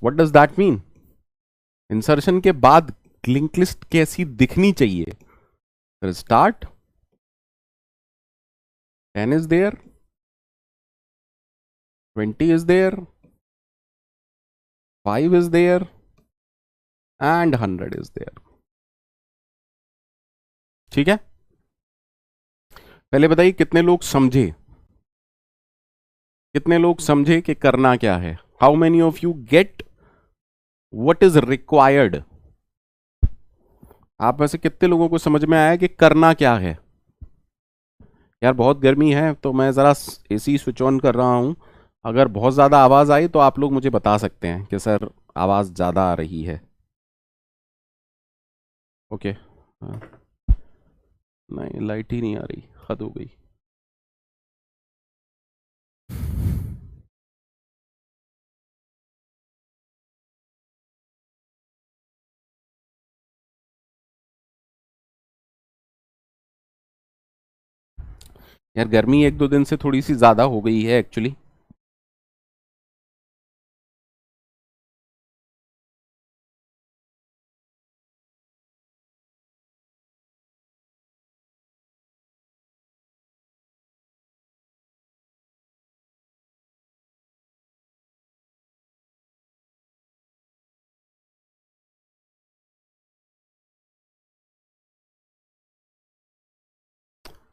What does that mean? Insertion के बाद लिंक लिस्ट कैसी दिखनी चाहिए? Start 10 is there, 20 is there, 5 is there and 100 is there. ठीक है? पहले बताइए कितने लोग समझे, कितने लोग समझे कि करना क्या है? How many of you get what is required? आप में से कितने लोगों को समझ में आया कि करना क्या है? यार बहुत गर्मी है तो मैं ज़रा एसी स्विच ऑन कर रहा हूँ। अगर बहुत ज़्यादा आवाज़ आई तो आप लोग मुझे बता सकते हैं कि सर आवाज़ ज़्यादा आ रही है। ओके, हाँ। नहीं, लाइट ही नहीं आ रही, हद हो गई। यार गर्मी एक दो दिन से थोड़ी सी ज़्यादा हो गई है एक्चुअली।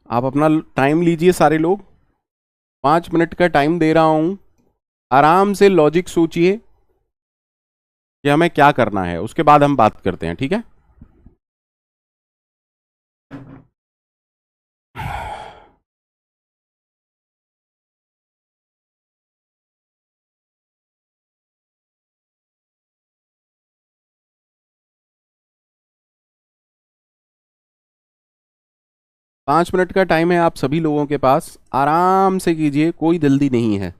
आप अपना टाइम लीजिए सारे लोग, 5 मिनट का टाइम दे रहा हूं, आराम से लॉजिक सोचिए कि हमें क्या करना है, उसके बाद हम बात करते हैं, ठीक है? पांच मिनट का टाइम है आप सभी लोगों के पास, आराम से कीजिए, कोई जल्दी नहीं है।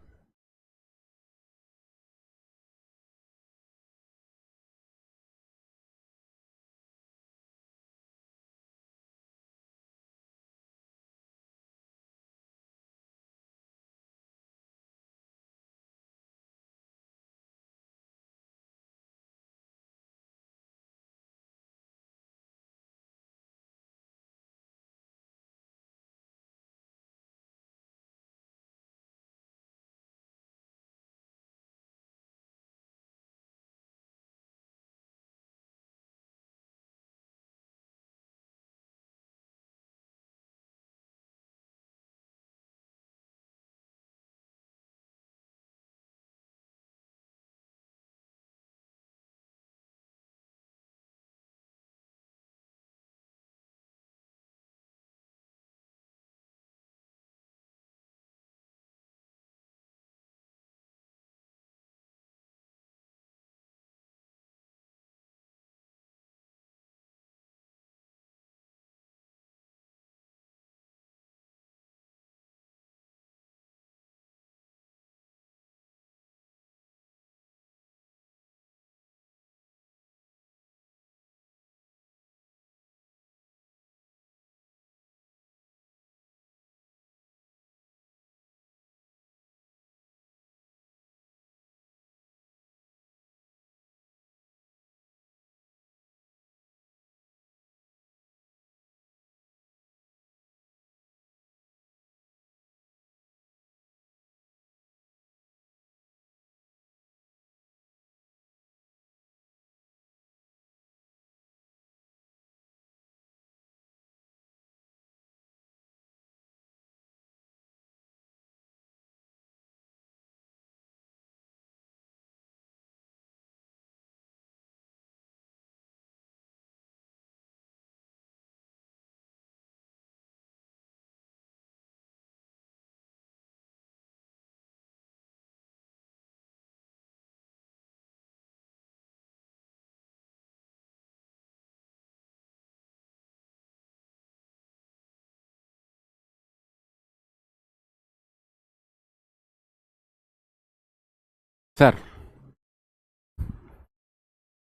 सर,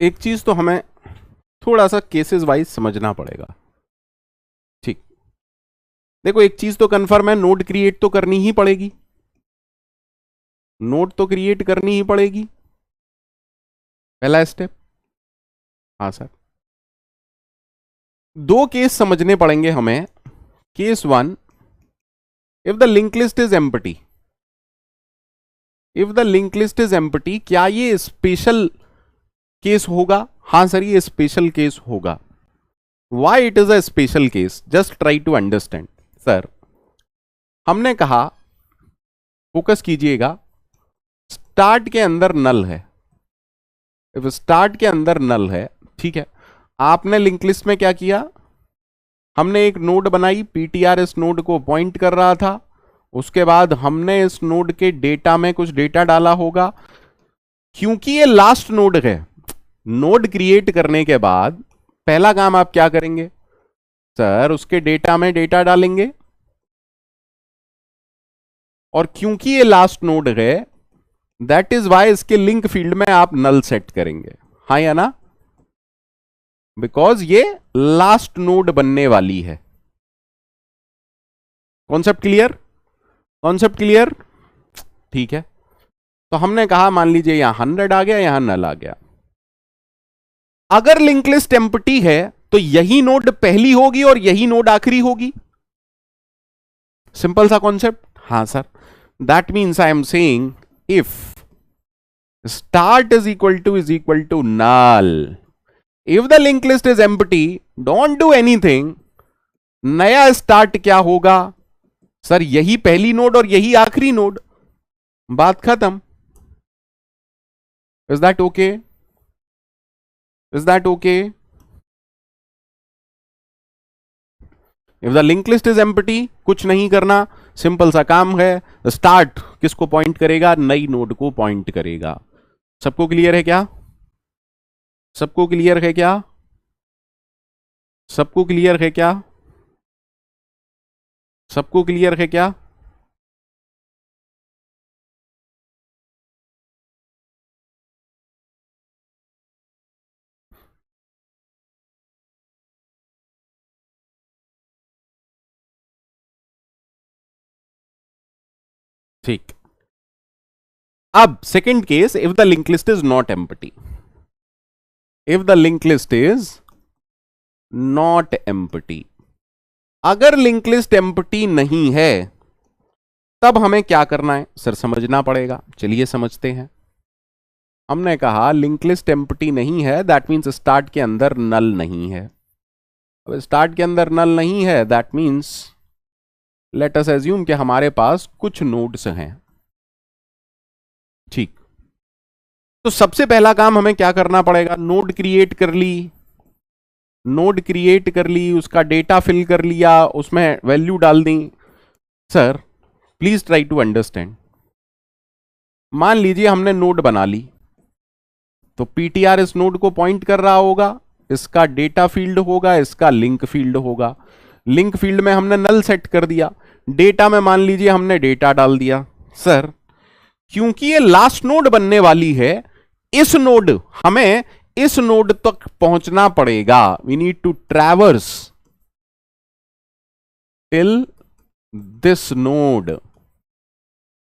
एक चीज तो हमें थोड़ा सा केसेस वाइज समझना पड़ेगा, ठीक? देखो, एक चीज तो कंफर्म है, नोड क्रिएट तो करनी ही पड़ेगी, नोड तो क्रिएट करनी ही पड़ेगी, पहला स्टेप। हाँ सर, दो केस समझने पड़ेंगे हमें। Case one, if the link list is empty, if the link list is empty, क्या ये स्पेशल केस होगा? हाँ सर, ये स्पेशल केस होगा। Why it is a special case? Just try to understand. Sir, हमने कहा, फोकस कीजिएगा, start के अंदर नल है, इफ स्टार्ट के अंदर नल है, ठीक है, आपने लिंक लिस्ट में क्या किया? हमने एक नोड बनाई, पीटीआर इस नोड को पॉइंट कर रहा था, उसके बाद हमने इस नोड के डेटा में कुछ डेटा डाला होगा। क्योंकि ये लास्ट नोड है, नोड क्रिएट करने के बाद पहला काम आप क्या करेंगे? सर, उसके डेटा में डेटा डालेंगे, और क्योंकि ये लास्ट नोड है, दैट इज वाई इसके लिंक फील्ड में आप नल सेट करेंगे। हाँ या ना? बिकॉज ये लास्ट नोड बनने वाली है। Concept clear? Concept clear? ठीक है, तो हमने कहा, मान लीजिए यहां 100 आ गया, यहां नल आ गया। अगर लिंक लिस्ट एम्प्टी है तो यही नोड पहली होगी और यही नोड आखिरी होगी। सिंपल सा कॉन्सेप्ट। हाँ sir, that means I am saying if start is equal to null, if the linked list is empty, don't do anything, नया स्टार्ट क्या होगा? सर यही पहली नोड और यही आखिरी नोड, बात खत्म। Is that okay? Is that okay? If the link list is empty, कुछ नहीं करना, सिंपल सा काम है। स्टार्ट किसको पॉइंट करेगा? नई नोड को पॉइंट करेगा। सबको क्लियर है क्या? सबको क्लियर है क्या? सबको क्लियर है क्या? सबको क्लियर है क्या? ठीक। अब second case, if the link list is not empty. If the link list is not empty, अगर लिंक लिस्ट एम्प्टी नहीं है तब हमें क्या करना है? सर समझना पड़ेगा, चलिए समझते हैं। हमने कहा लिंक लिस्ट एम्प्टी नहीं है, दैट मीन्स स्टार्ट के अंदर नल नहीं है। अब स्टार्ट के अंदर नल नहीं है, that means late us assume कि हमारे पास कुछ नोड्स हैं। ठीक, तो सबसे पहला काम हमें क्या करना पड़ेगा? नोड क्रिएट कर ली, नोड क्रिएट कर ली, उसका डेटा फिल कर लिया, उसमें वैल्यू डाल दी। Sir please try to understand. मान लीजिए हमने नोड बना ली, तो पीटीआर इस नोड को पॉइंट कर रहा होगा, इसका डेटा फील्ड होगा, इसका लिंक फील्ड होगा। लिंक फील्ड में हमने नल सेट कर दिया, डेटा में मान लीजिए हमने डेटा डाल दिया। सर क्योंकि ये लास्ट नोड बनने वाली है, इस नोड, हमें इस नोड तक पहुंचना पड़ेगा। We need to traverse till this node.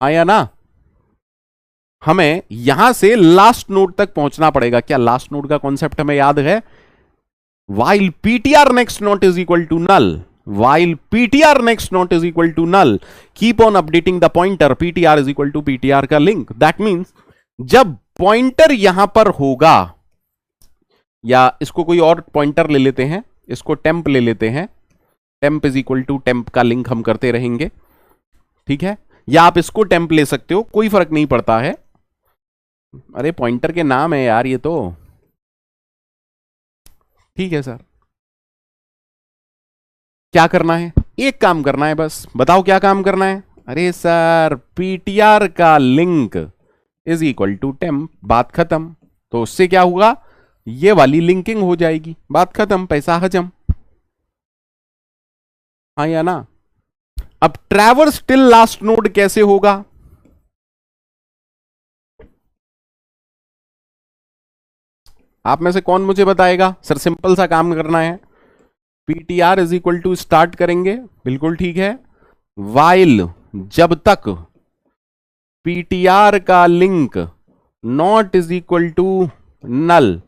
आया ना? हमें यहां से लास्ट नोड तक पहुंचना पड़ेगा। क्या लास्ट नोड का कॉन्सेप्ट हमें याद है? while ptr next not is equal to null, while ptr next not is equal to null, keep on updating the pointer, ptr is equal to ptr का link. That means जब pointer यहां पर होगा, या इसको कोई और पॉइंटर ले लेते हैं, इसको टेम्प ले लेते हैं, temp is equal to temp का लिंक हम करते रहेंगे, ठीक है? या आप इसको टेम्प ले सकते हो, कोई फर्क नहीं पड़ता है। अरे पॉइंटर के नाम है यार ये तो, ठीक है सर। क्या करना है? एक काम करना है बस, बताओ क्या काम करना है? अरे सर पीटीआर का link is equal to temp, बात खत्म। तो उससे क्या होगा? ये वाली लिंकिंग हो जाएगी, बात खत्म, पैसा हजम। हाँ या ना? अब ट्रैवर्स टिल लास्ट नोड कैसे होगा? आप में से कौन मुझे बताएगा? सर सिंपल सा काम करना है, PTR is equal to start करेंगे, बिल्कुल ठीक है। वाइल जब तक पीटीआर का link not is equal to null.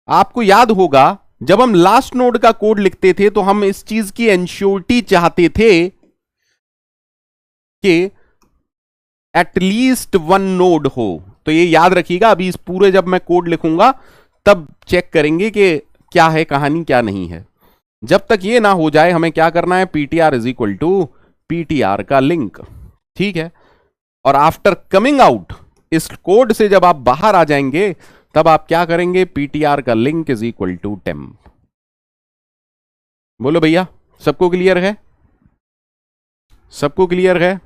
आपको याद होगा जब हम लास्ट नोड का कोड लिखते थे तो हम इस चीज की एंश्योरिटी चाहते थे कि एटलीस्ट वन नोड हो। तो ये याद रखिएगा, अभी इस पूरे जब मैं कोड लिखूंगा तब चेक करेंगे कि क्या है कहानी क्या नहीं है। जब तक ये ना हो जाए हमें क्या करना है? PTR is equal to PTR का लिंक, ठीक है? और आफ्टर कमिंग आउट, इस कोड से जब आप बाहर आ जाएंगे तब आप क्या करेंगे? पीटीआर का link is equal to temp. बोलो भैया, सबको क्लियर है? सबको क्लियर है?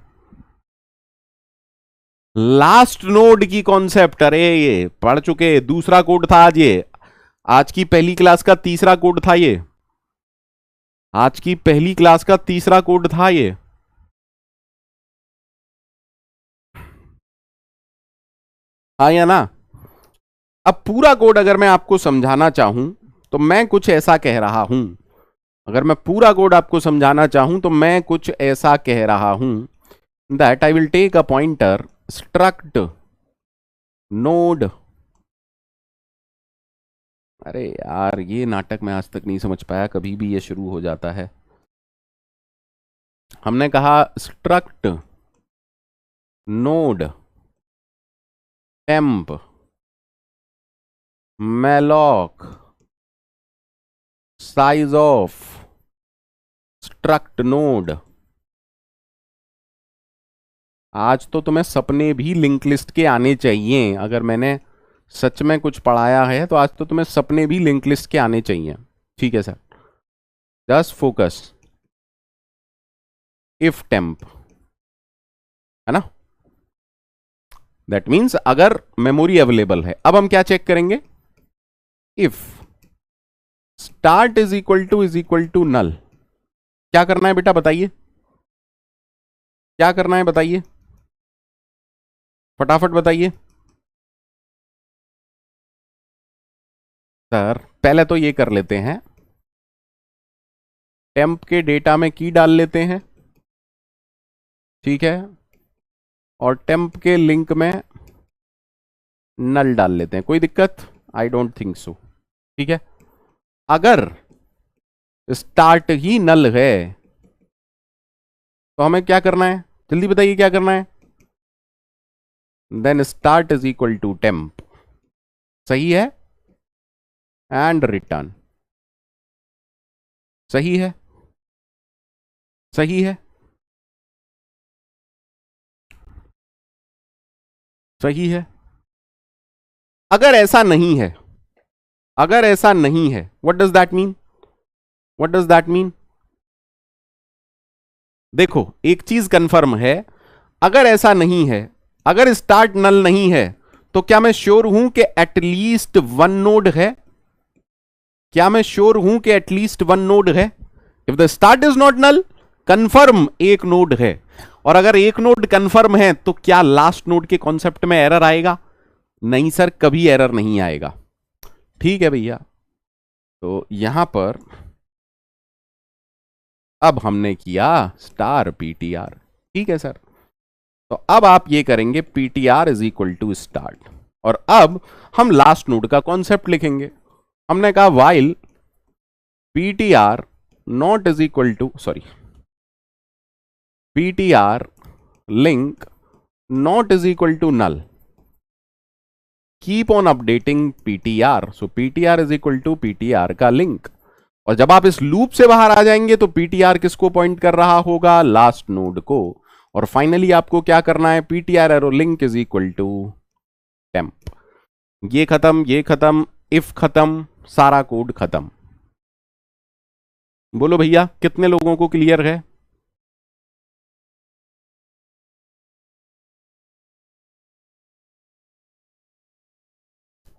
लास्ट नोड की कॉन्सेप्ट, अरे ये पढ़ चुके, दूसरा कोड था आज, ये आज की पहली क्लास का तीसरा कोड था, ये आज की पहली क्लास का तीसरा कोड था ये। हाँ या ना? अब पूरा कोड अगर मैं आपको समझाना चाहूं तो मैं कुछ ऐसा कह रहा हूं, अगर मैं पूरा कोड आपको समझाना चाहूं तो मैं कुछ ऐसा कह रहा हूं, that I will take a pointer struct node. अरे यार ये नाटक मैं आज तक नहीं समझ पाया, कभी भी ये शुरू हो जाता है। हमने कहा struct node temp malloc size of construct node. आज तो तुम्हें सपने भी लिंक लिस्ट के आने चाहिए। अगर मैंने सच में कुछ पढ़ाया है तो आज तो तुम्हें सपने भी लिंक लिस्ट के आने चाहिए। ठीक है sir, just focus. If temp है ना, दैट मीन्स अगर मेमोरी अवेलेबल है। अब हम क्या चेक करेंगे, if start is equal to null. क्या करना है बेटा बताइए, क्या करना है बताइए, फटाफट बताइए। सर पहले तो ये कर लेते हैं, टेम्प के डेटा में की डाल लेते हैं, ठीक है, और टेम्प के लिंक में नल डाल लेते हैं। कोई दिक्कत? I don't think so. ठीक है, अगर स्टार्ट ही नल है तो हमें क्या करना है, जल्दी बताइए क्या करना है। Then start is equal to temp, सही है, एंड रिटर्न, सही है, सही है, सही है। अगर ऐसा नहीं है, अगर ऐसा नहीं है, what does that mean, what does that mean. देखो एक चीज कंफर्म है, अगर ऐसा नहीं है, अगर स्टार्ट नल नहीं है, तो क्या मैं श्योर हूं कि एटलीस्ट वन नोड है? क्या मैं श्योर हूं कि एटलीस्ट वन नोड है? If the start is not null, confirm एक नोड है। और अगर एक नोड कंफर्म है तो क्या लास्ट नोड के कॉन्सेप्ट में एरर आएगा? नहीं सर, कभी एरर नहीं आएगा। ठीक है भैया, तो यहां पर अब हमने किया स्टार पीटीआर। ठीक है सर, तो अब आप ये करेंगे PTR is equal to start, और अब हम लास्ट नोड का कॉन्सेप्ट लिखेंगे। हमने कहा while PTR not is equal to, sorry, PTR link not is equal to null, keep on updating PTR. So PTR is equal to PTR का link. और जब आप इस लूप से बाहर आ जाएंगे तो पीटीआर किसको पॉइंट कर रहा होगा? लास्ट नोड को। और फाइनली आपको क्या करना है, PTR arrow link is equal to temp. ये खत्म, ये खत्म, इफ खत्म, सारा कोड खत्म। बोलो भैया कितने लोगों को क्लियर है?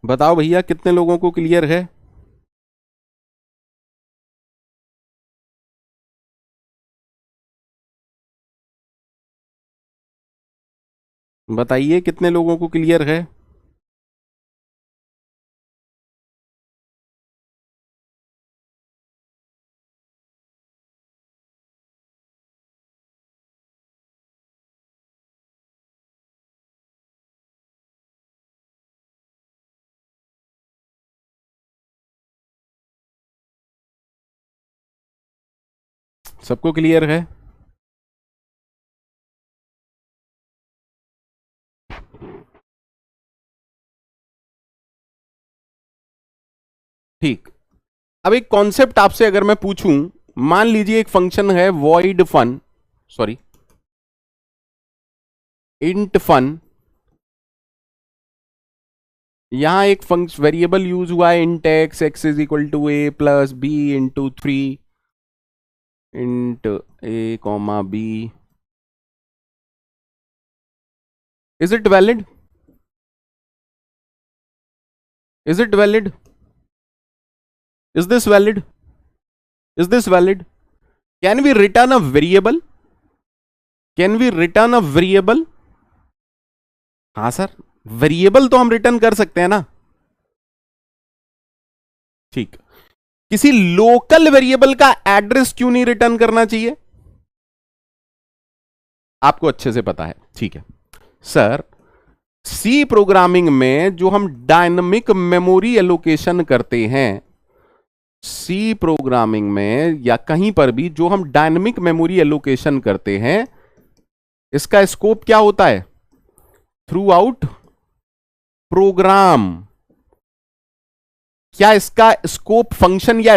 बताओ भैया कितने लोगों को क्लियर है? बताइए कितने लोगों को क्लियर है? सबको क्लियर है? ठीक। अब एक कॉन्सेप्ट आपसे अगर मैं पूछूं, मान लीजिए एक फंक्शन है void fun, sorry int fun, यहां एक फंक्शन वेरिएबल यूज हुआ है int x is equal to a plus b into 3 int a comma b. Is it valid? Is it valid? Is this valid? Is this valid? Can we return a variable? Can we return a variable? हाँ sir, variable तो हम return कर सकते हैं ना। ठीक, किसी local variable का एड्रेस क्यों नहीं रिटर्न करना चाहिए? आपको अच्छे से पता है। ठीक है सर, सी प्रोग्रामिंग में जो हम डायनामिक मेमोरी एलोकेशन करते हैं, सी प्रोग्रामिंग में या कहीं पर भी जो हम डायनामिक मेमोरी एलोकेशन करते हैं, इसका स्कोप क्या होता है? Throughout program. क्या इसका स्कोप फंक्शन या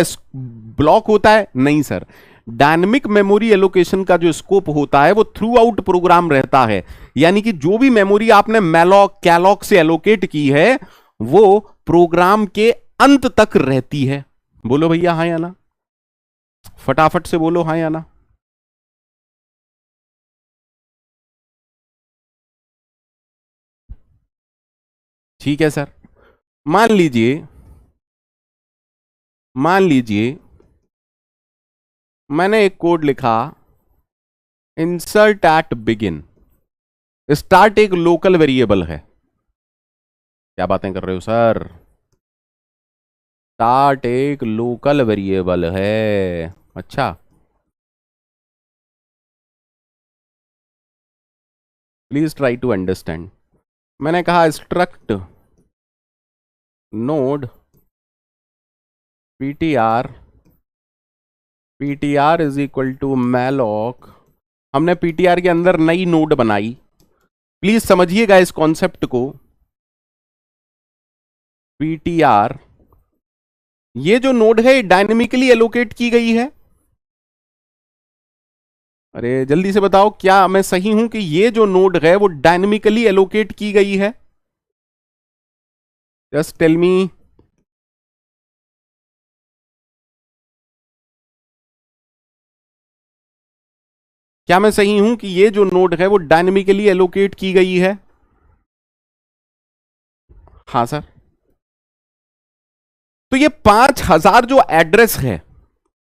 ब्लॉक होता है? नहीं सर, डायनेमिक मेमोरी एलोकेशन का जो स्कोप होता है वो थ्रू आउट प्रोग्राम रहता है, यानी कि जो भी मेमोरी आपने मैलॉक कैलॉक से एलोकेट की है वो प्रोग्राम के अंत तक रहती है। बोलो भैया हाँ या ना, फटाफट से बोलो हाँ या ना। ठीक है सर। मान लीजिए मैंने एक कोड लिखा, इंसर्ट एट बिगिन। स्टार्ट एक लोकल वेरिएबल है। क्या बातें कर रहे हो सर? स्टार्ट एक लोकल वेरिएबल है। अच्छा, प्लीज ट्राई टू अंडरस्टैंड। मैंने कहा struct node ptr is equal to malloc. हमने ptr के अंदर नई नोड बनाई। प्लीज समझिएगा इस कॉन्सेप्ट को। ptr ये जो नोड है डायनेमिकली एलोकेट की गई है। अरे जल्दी से बताओ, क्या मैं सही हूं कि ये जो नोड है वो डायनेमिकली एलोकेट की गई है? Just tell me. क्या मैं सही हूं कि ये जो नोड है वो डायनेमिकली एलोकेट की गई है? हाँ सर। तो ये 5000 जो एड्रेस है,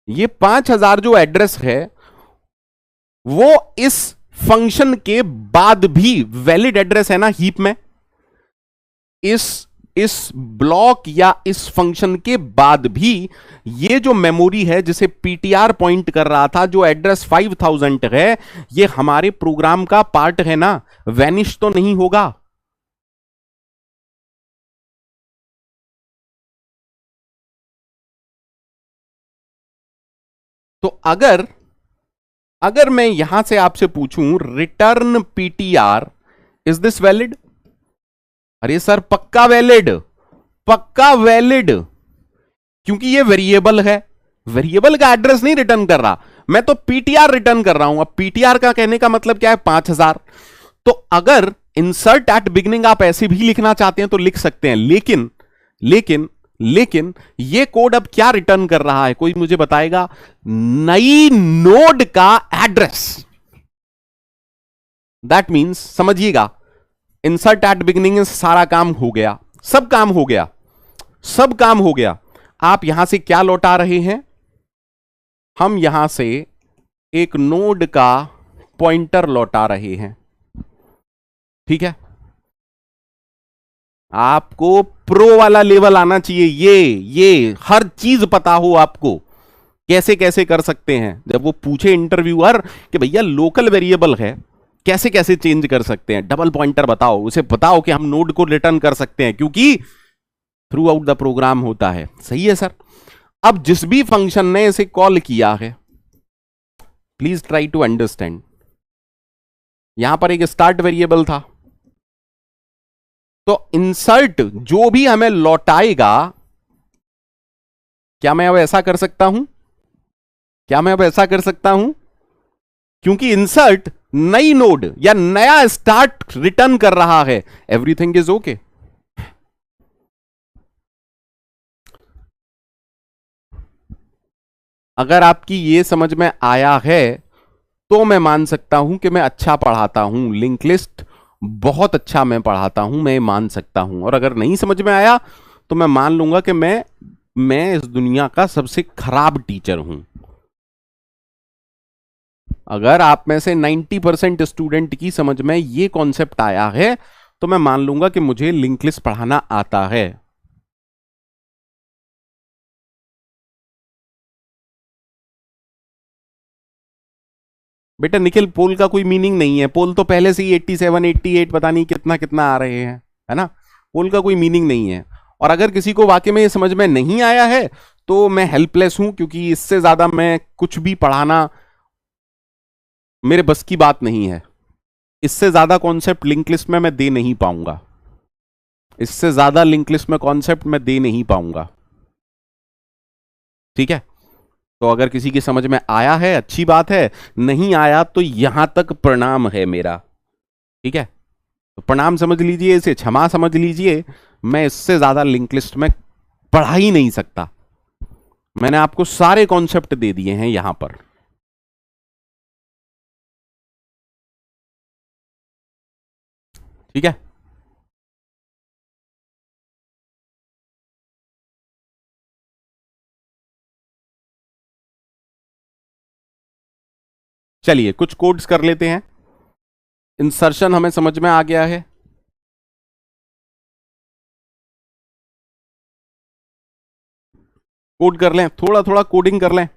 ये 5000 जो एड्रेस है वो इस फंक्शन के बाद भी वैलिड एड्रेस है ना हीप में। इस ब्लॉक या इस फंक्शन के बाद भी ये जो मेमोरी है जिसे पीटीआर पॉइंट कर रहा था, जो एड्रेस 5000 है, ये हमारे प्रोग्राम का पार्ट है ना, वैनिश तो नहीं होगा। तो अगर मैं यहां से आपसे पूछूं return PTR, is this valid? अरे सर पक्का वैलिड, पक्का वैलिड, क्योंकि ये वेरिएबल है, वेरिएबल का एड्रेस नहीं रिटर्न कर रहा, मैं तो पीटीआर रिटर्न कर रहा हूं। अब पीटीआर का कहने का मतलब क्या है? 5000। तो अगर इंसर्ट एट बिगिनिंग आप ऐसे भी लिखना चाहते हैं तो लिख सकते हैं, लेकिन लेकिन लेकिन ये कोड अब क्या रिटर्न कर रहा है, कोई मुझे बताएगा? नई नोड का एड्रेस। दैट मीन्स समझिएगा, इंसर्ट एट बिगिनिंग में सारा काम हो गया, सब काम हो गया, सब काम हो गया। आप यहां से क्या लौटा रहे हैं? हम यहां से एक नोड का पॉइंटर लौटा रहे हैं। ठीक है, आपको प्रो वाला लेवल आना चाहिए, ये हर चीज पता हो आपको, कैसे कैसे कर सकते हैं। जब वो पूछे इंटरव्यूअर कि भैया लोकल वेरिएबल है, कैसे कैसे चेंज कर सकते हैं, डबल पॉइंटर बताओ, उसे बताओ कि हम नोड को रिटर्न कर सकते हैं, क्योंकि थ्रू आउट द प्रोग्राम होता है। सही है सर। अब जिस भी फंक्शन ने इसे कॉल किया है, प्लीज ट्राई टू अंडरस्टैंड। यहां पर एक स्टार्ट वेरिएबल था, तो इंसर्ट जो भी हमें लौटाएगा, क्या मैं अब ऐसा कर सकता हूं? क्या मैं अब ऐसा कर सकता हूं? क्योंकि इंसर्ट नई नोड या नया स्टार्ट रिटर्न कर रहा है, एवरीथिंग इज ओके। अगर आपकी ये समझ में आया है तो मैं मान सकता हूं कि मैं अच्छा पढ़ाता हूं, लिंक लिस्ट बहुत अच्छा मैं पढ़ाता हूं, मैं मान सकता हूं। और अगर नहीं समझ में आया तो मैं मान लूंगा कि मैं इस दुनिया का सबसे खराब टीचर हूं। अगर आप में से 90% स्टूडेंट की समझ में ये कॉन्सेप्ट आया है तो मैं मान लूंगा कि मुझे लिंक लिस्ट पढ़ाना आता है। बेटा निखिल, पोल का कोई मीनिंग नहीं है, पोल तो पहले से ही 87 88 पता नहीं कितना कितना आ रहे हैं, है ना। पोल का कोई मीनिंग नहीं है। और अगर किसी को वाकई में ये समझ में नहीं आया है तो मैं हेल्पलेस हूं, क्योंकि इससे ज्यादा मैं कुछ भी पढ़ाना मेरे बस की बात नहीं है। इससे ज्यादा कॉन्सेप्ट लिंक लिस्ट में मैं दे नहीं पाऊंगा, इससे ज्यादा लिंक लिस्ट में कॉन्सेप्ट मैं दे नहीं पाऊंगा। ठीक है, तो अगर किसी की समझ में आया है अच्छी बात है, नहीं आया तो यहां तक प्रणाम है मेरा। ठीक है, तो प्रणाम समझ लीजिए, इसे क्षमा समझ लीजिए। मैं इससे ज्यादा लिंक लिस्ट में पढ़ा ही नहीं सकता। मैंने आपको सारे कॉन्सेप्ट दे दिए हैं यहां पर। ठीक है, चलिए कुछ कोड्स कर लेते हैं। इंसर्शन हमें समझ में आ गया है। कोड कर लें, थोड़ा थोड़ा कोडिंग कर लें।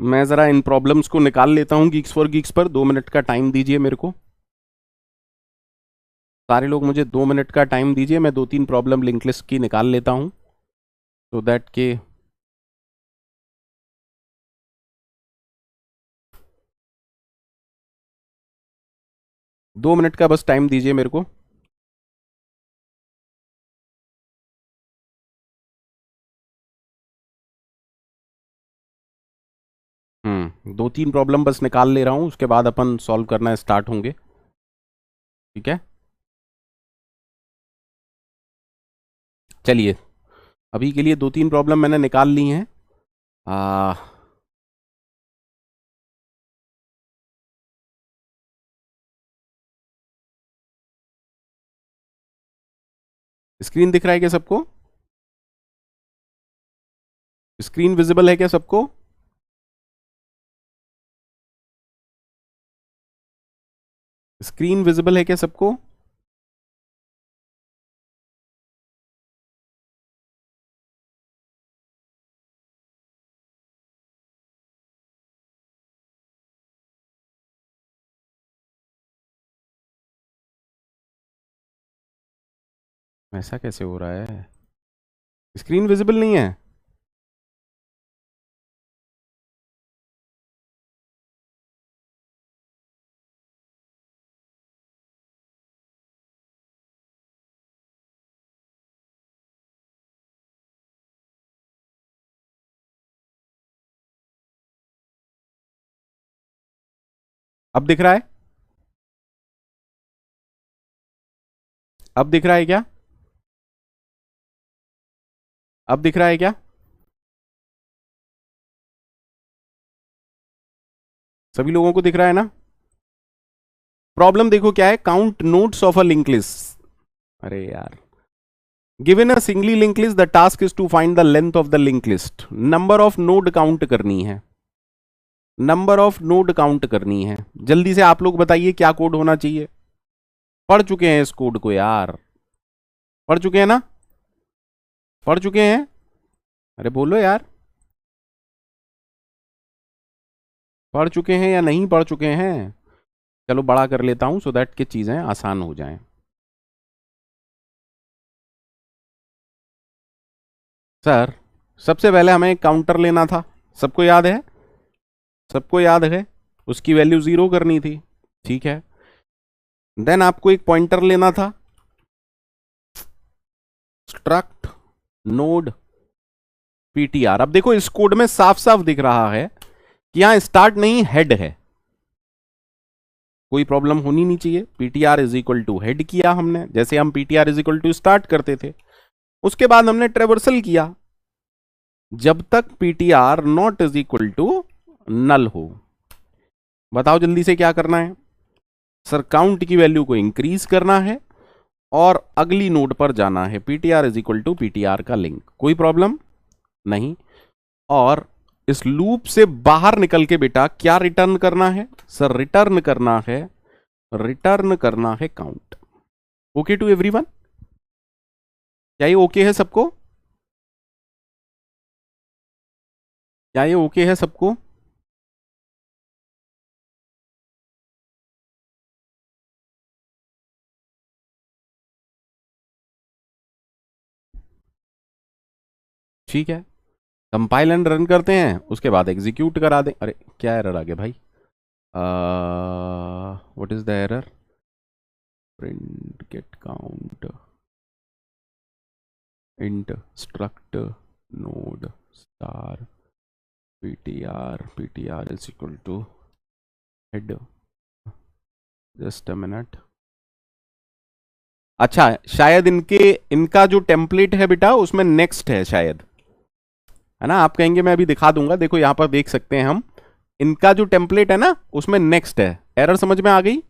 मैं जरा इन प्रॉब्लम्स को निकाल लेता हूं गीक्स फॉर गीक्स पर। 2 मिनट का टाइम दीजिए मेरे को। सारे लोग मुझे 2 मिनट का टाइम दीजिए, मैं 2-3 प्रॉब्लम लिंक लिस्ट की निकाल लेता हूं, सो दैट के 2 मिनट का बस टाइम दीजिए मेरे को। 2-3 प्रॉब्लम बस निकाल ले रहा हूं, उसके बाद अपन सॉल्व करना स्टार्ट होंगे। ठीक है, चलिए अभी के लिए 2-3 प्रॉब्लम मैंने निकाल ली हैं। आ, स्क्रीन दिख रहा है क्या सबको? स्क्रीन विजिबल है क्या सबको? स्क्रीन विजिबल है क्या सबको? ऐसा कैसे हो रहा है? स्क्रीन विजिबल नहीं है? अब दिख रहा है? अब दिख रहा है क्या? अब दिख रहा है क्या? सभी लोगों को दिख रहा है ना? प्रॉब्लम देखो क्या है, count nodes of a link list. अरे यार, given a singly link list the task is to find the length of the link list. Number of node count करनी है, नंबर ऑफ नोड काउंट करनी है। जल्दी से आप लोग बताइए क्या कोड होना चाहिए। पढ़ चुके हैं इस कोड को यार, पढ़ चुके हैं ना? पढ़ चुके हैं? अरे बोलो यार, पढ़ चुके हैं या नहीं पढ़ चुके हैं? चलो बड़ा कर लेता हूं सो दैट कि चीजें आसान हो जाएं। सर, सबसे पहले हमें एक काउंटर लेना था, सबको याद है? सबको याद है, उसकी वैल्यू 0 करनी थी। ठीक है, देन आपको एक पॉइंटर लेना था, स्ट्रक्ट नोड पीटीआर। अब देखो इस कोड में साफ साफ दिख रहा है कि यहां स्टार्ट नहीं हेड है। कोई प्रॉब्लम होनी नहीं चाहिए। PTR is equal to head किया हमने, जैसे हम PTR is equal to start करते थे। उसके बाद हमने ट्रेवर्सल किया जब तक PTR not is equal to null हो। बताओ जल्दी से क्या करना है? सर काउंट की वैल्यू को इंक्रीज करना है और अगली नोड पर जाना है। PTR is equal to PTR का लिंक, कोई प्रॉब्लम नहीं। और इस लूप से बाहर निकल के बेटा क्या रिटर्न करना है? सर रिटर्न करना है काउंट। Okay to everyone? क्या ये ओके है सबको? क्या ये ओके है सबको? ठीक है, कंपाइल एंड रन करते हैं, उसके बाद एग्जीक्यूट करा दें। अरे क्या एरर आ गया भाई? What is the error? Print get count int struct node star ptr is equal to head. Just a minute. अच्छा, शायद इनका जो टेम्पलेट है बेटा उसमें नेक्स्ट है शायद, है ना। आप कहेंगे मैं अभी दिखा दूंगा, देखो यहां पर देख सकते हैं हम, इनका जो टेम्पलेट है ना उसमें नेक्स्ट है। एरर समझ में आ गई?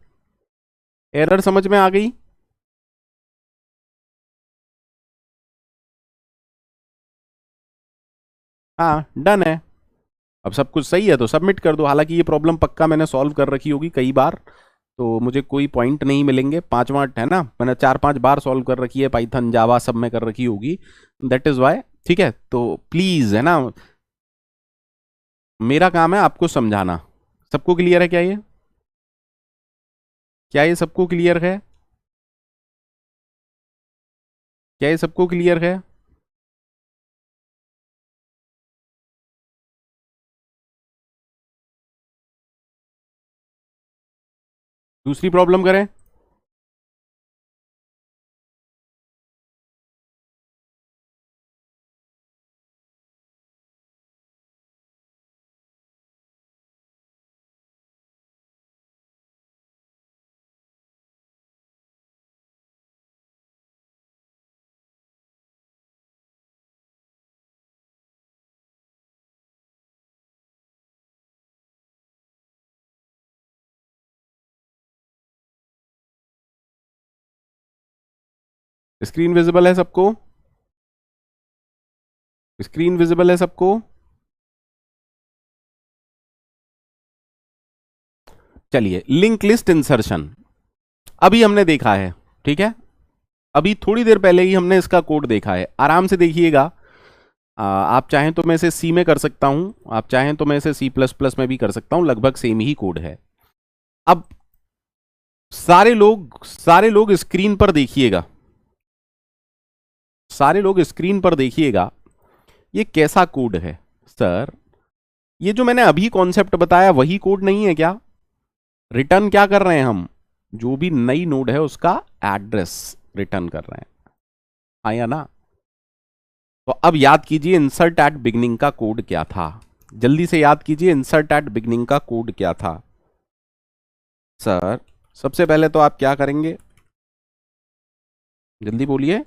एरर समझ में आ गई? हाँ डन है। अब सब कुछ सही है तो सबमिट कर दो। हालांकि ये प्रॉब्लम पक्का मैंने सॉल्व कर रखी होगी कई बार, तो मुझे कोई पॉइंट नहीं मिलेंगे। 5वां है ना, मैंने 4-5 बार सॉल्व कर रखी है, पाइथन जावा सब में कर रखी होगी, दैट इज वाई। ठीक है, तो प्लीज है ना, मेरा काम है आपको समझाना। सबको क्लियर है क्या ये? क्या ये सबको क्लियर है? क्या ये सबको क्लियर है? दूसरी प्रॉब्लम करें? स्क्रीन विजिबल है सबको? स्क्रीन विजिबल है सबको? चलिए, लिंक लिस्ट इंसर्शन अभी हमने देखा है, ठीक है। अभी थोड़ी देर पहले ही हमने इसका कोड देखा है, आराम से देखिएगा। आप चाहें तो मैं इसे सी में कर सकता हूं, आप चाहें तो मैं इसे C++ में भी कर सकता हूं, लगभग सेम ही कोड है। अब सारे लोग स्क्रीन पर देखिएगा, सारे लोग स्क्रीन पर देखिएगा। ये कैसा कोड है सर? ये जो मैंने अभी कॉन्सेप्ट बताया वही कोड नहीं है क्या? रिटर्न क्या कर रहे हैं हम? जो भी नई नोड है उसका एड्रेस रिटर्न कर रहे हैं, हाँ या ना? तो अब याद कीजिए इंसर्ट एट बिगनिंग का कोड क्या था। जल्दी से याद कीजिए इंसर्ट एट बिगनिंग का कोड क्या था सर? सबसे पहले तो आप क्या करेंगे, जल्दी बोलिए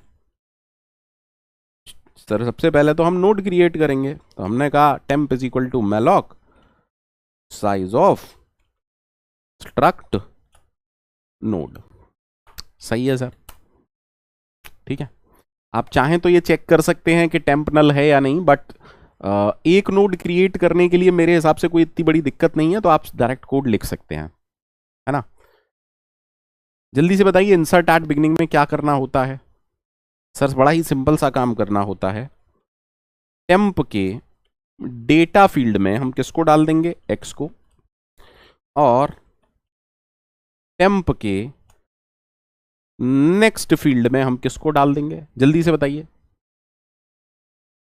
सर। सबसे पहले तो हम नोड क्रिएट करेंगे, तो हमने कहा temp is equal to malloc size of struct node. सही है सर, ठीक है। आप चाहें तो ये चेक कर सकते हैं कि टेम्प नल है या नहीं, बट एक नोड क्रिएट करने के लिए मेरे हिसाब से कोई इतनी बड़ी दिक्कत नहीं है, तो आप डायरेक्ट कोड लिख सकते हैं, है ना। जल्दी से बताइए इंसर्ट एट बिगनिंग में क्या करना होता है सर? बड़ा ही सिंपल सा काम करना होता है। टेम्प के डेटा फील्ड में हम किसको डाल देंगे? एक्स को। और टेम्प के नेक्स्ट फील्ड में हम किसको डाल देंगे? जल्दी से बताइए,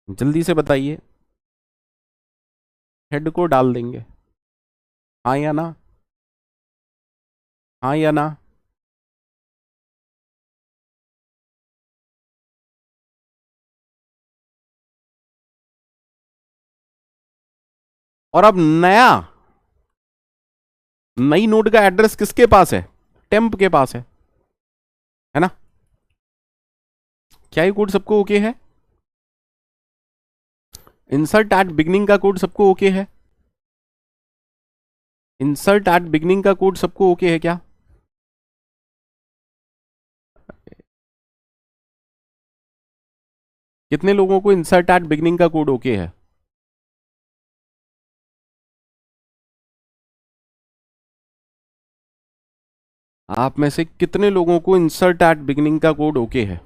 जल्दी से बताइए। हेड को डाल देंगे, हाँ या ना? हाँ या ना? और अब नई नोड का एड्रेस किसके पास है? टेम्प के पास है ना? क्या ये कोड सबको ओके है? इंसर्ट एट बिगनिंग का कोड सबको ओके है? इंसर्ट एट बिगनिंग का कोड सबको ओके है क्या? कितने लोगों को इंसर्ट एट बिगनिंग का कोड ओके है? आप में से कितने लोगों को इंसर्ट एट बिगनिंग का कोड ओके है?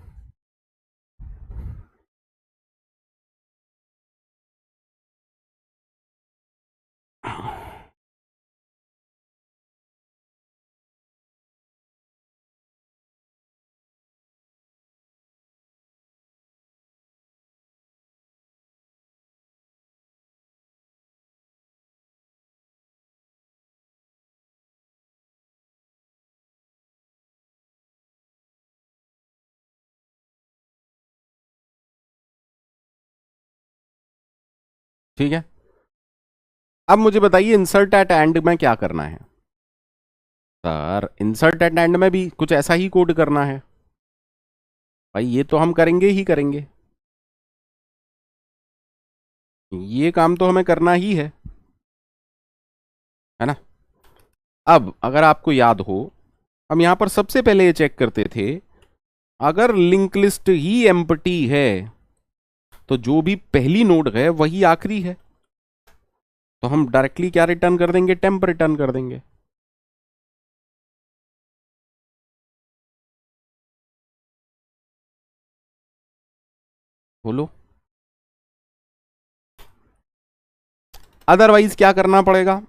ठीक है, अब मुझे बताइए इंसर्ट एट एंड में क्या करना है। सर इंसर्ट एट एंड में भी कुछ ऐसा ही कोड करना है भाई, ये तो हम करेंगे ही करेंगे, ये काम तो हमें करना ही है ना। अब अगर आपको याद हो, हम यहां पर सबसे पहले ये चेक करते थे, अगर लिंक लिस्ट ही एम्प्टी है तो जो भी पहली नोड है वही आखिरी है, तो हम डायरेक्टली क्या रिटर्न कर देंगे, टेम्प रिटर्न कर देंगे। बोलो, अदरवाइज क्या करना पड़ेगा,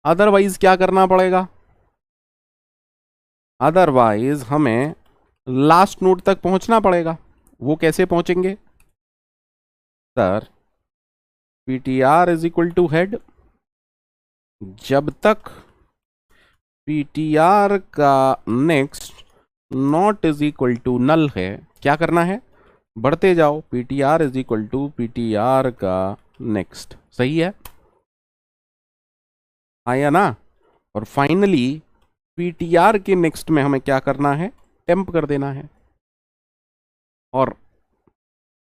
अदरवाइज क्या करना पड़ेगा, अदरवाइज हमें लास्ट नोड तक पहुंचना पड़ेगा। वो कैसे पहुंचेंगे sir, ptr is equal to head, जब तक ptr का next not is equal to null है, क्या करना है, बढ़ते जाओ, ptr is equal to ptr का नेक्स्ट, सही है आया ना। और फाइनली ptr के नेक्स्ट में हमें क्या करना है, टेम्प कर देना है। और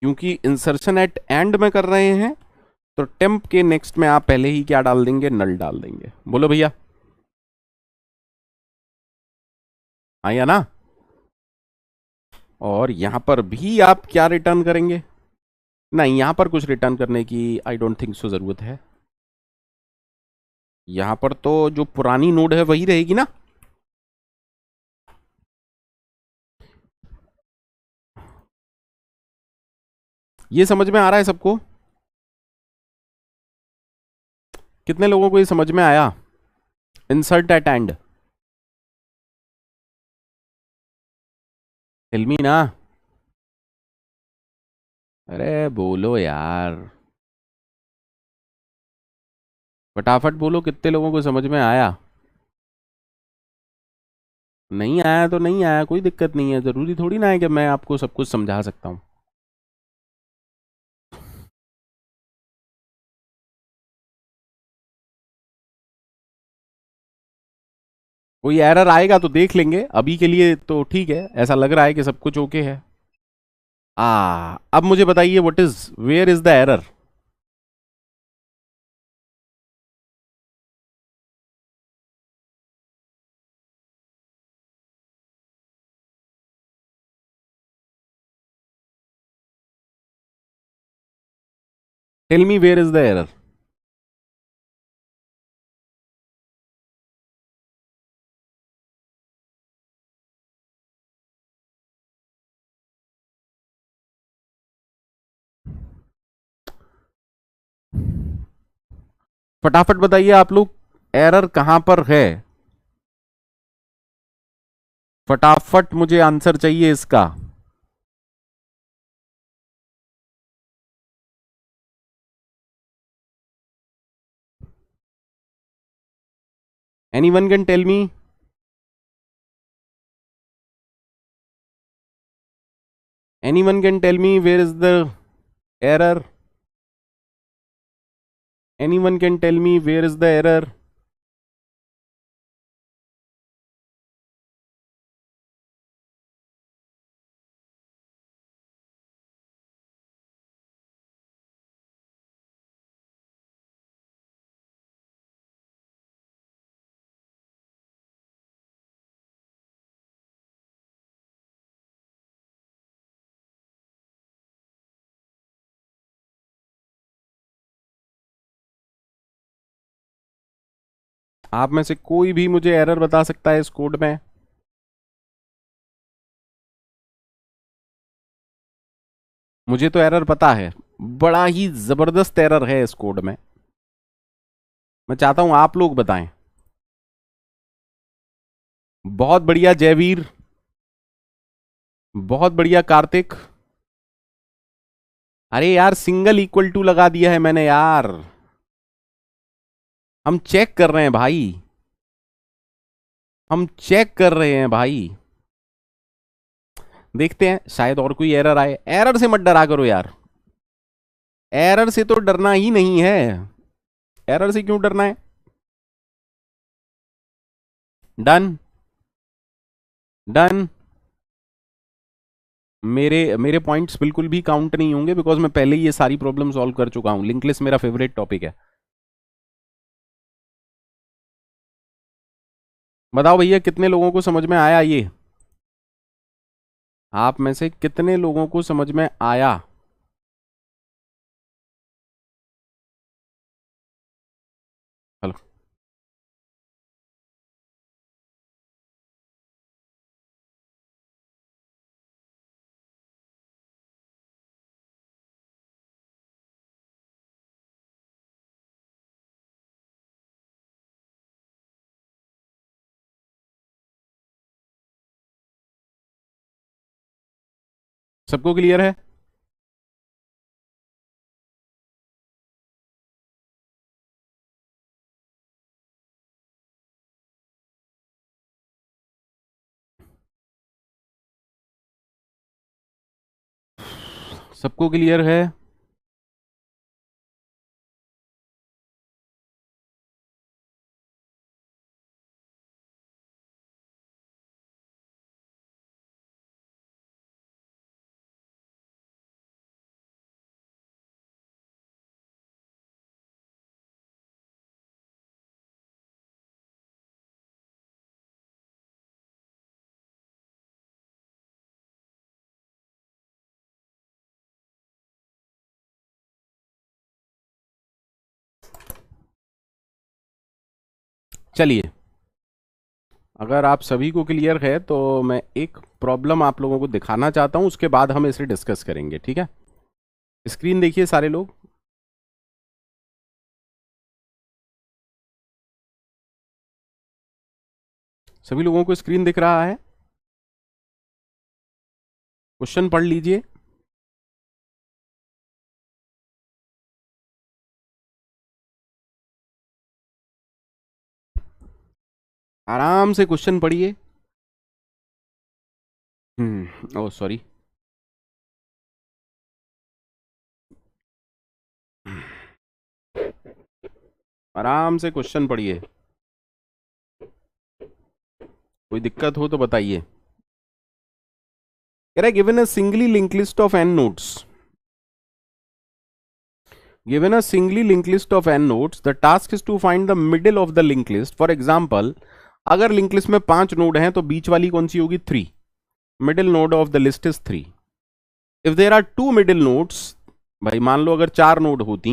क्योंकि इंसर्शन एट एंड में कर रहे हैं, तो टेम्प के नेक्स्ट में आप पहले ही क्या डाल देंगे, नल डाल देंगे। बोलो भैया, आया ना। और यहां पर भी आप क्या रिटर्न करेंगे, नहीं यहां पर कुछ रिटर्न करने की आई डोंट थिंक सो जरूरत है, यहां पर तो जो पुरानी नोड है वही रहेगी ना। ये समझ में आ रहा है सबको, कितने लोगों को ये समझ में आया, इंसर्ट एट एंड, फिल्मी ना, अरे बोलो यार, फटाफट बोलो, कितने लोगों को समझ में आया। नहीं आया तो नहीं आया, कोई दिक्कत नहीं है, जरूरी थोड़ी ना है कि मैं आपको सब कुछ समझा सकता हूं। कोई एरर आएगा तो देख लेंगे, अभी के लिए तो ठीक है, ऐसा लग रहा है कि सब कुछ ओके है। अब मुझे बताइए, what is, where is the error. Tell me where is the error. फटाफट बताइए आप लोग, एरर कहां पर है, फटाफट मुझे आंसर चाहिए इसका। Anyone can tell me, anyone can tell me where is the error, anyone can tell me where is the error. आप में से कोई भी मुझे एरर बता सकता है इस कोड में, मुझे तो एरर पता है, बड़ा ही जबरदस्त एरर है इस कोड में, मैं चाहता हूं आप लोग बताएं। बहुत बढ़िया जयवीर, बहुत बढ़िया कार्तिक, अरे यार सिंगल इक्वल टू लगा दिया है मैंने यार, हम चेक कर रहे हैं भाई, हम चेक कर रहे हैं भाई, देखते हैं शायद और कोई एरर आए, एरर से मत डरा करो यार। एरर से तो डरना ही नहीं है, एरर से क्यों डरना है। Done, done. मेरे मेरे पॉइंट्स बिल्कुल भी काउंट नहीं होंगे, बिकॉज मैं पहले ही ये सारी प्रॉब्लम सॉल्व कर चुका हूं। लिंक लिस्ट मेरा फेवरेट टॉपिक है। बताओ भैया कितने लोगों को समझ में आया ये, आप में से कितने लोगों को समझ में आया। चलो, सबको क्लियर है। सबको क्लियर है। चलिए, अगर आप सभी को क्लियर है तो मैं एक प्रॉब्लम आप लोगों को दिखाना चाहता हूं, उसके बाद हम इसे डिस्कस करेंगे, ठीक है। स्क्रीन देखिए सारे लोग। सभी लोगों को स्क्रीन दिख रहा है। क्वेश्चन पढ़ लीजिए। आराम से क्वेश्चन पढ़िए। ओ सॉरी। आराम से क्वेश्चन पढ़िए, कोई दिक्कत हो तो बताइए। कह रहा है given a singly link list of n nodes, given a singly linked list of n nodes, the task is to find the middle of the linked list. For example, अगर लिंक लिस्ट में 5 node हैं तो बीच वाली कौन सी होगी, 3। Middle node of the list is 3। If there are 2 middle nodes, भाई मान लो अगर 4 नोड होती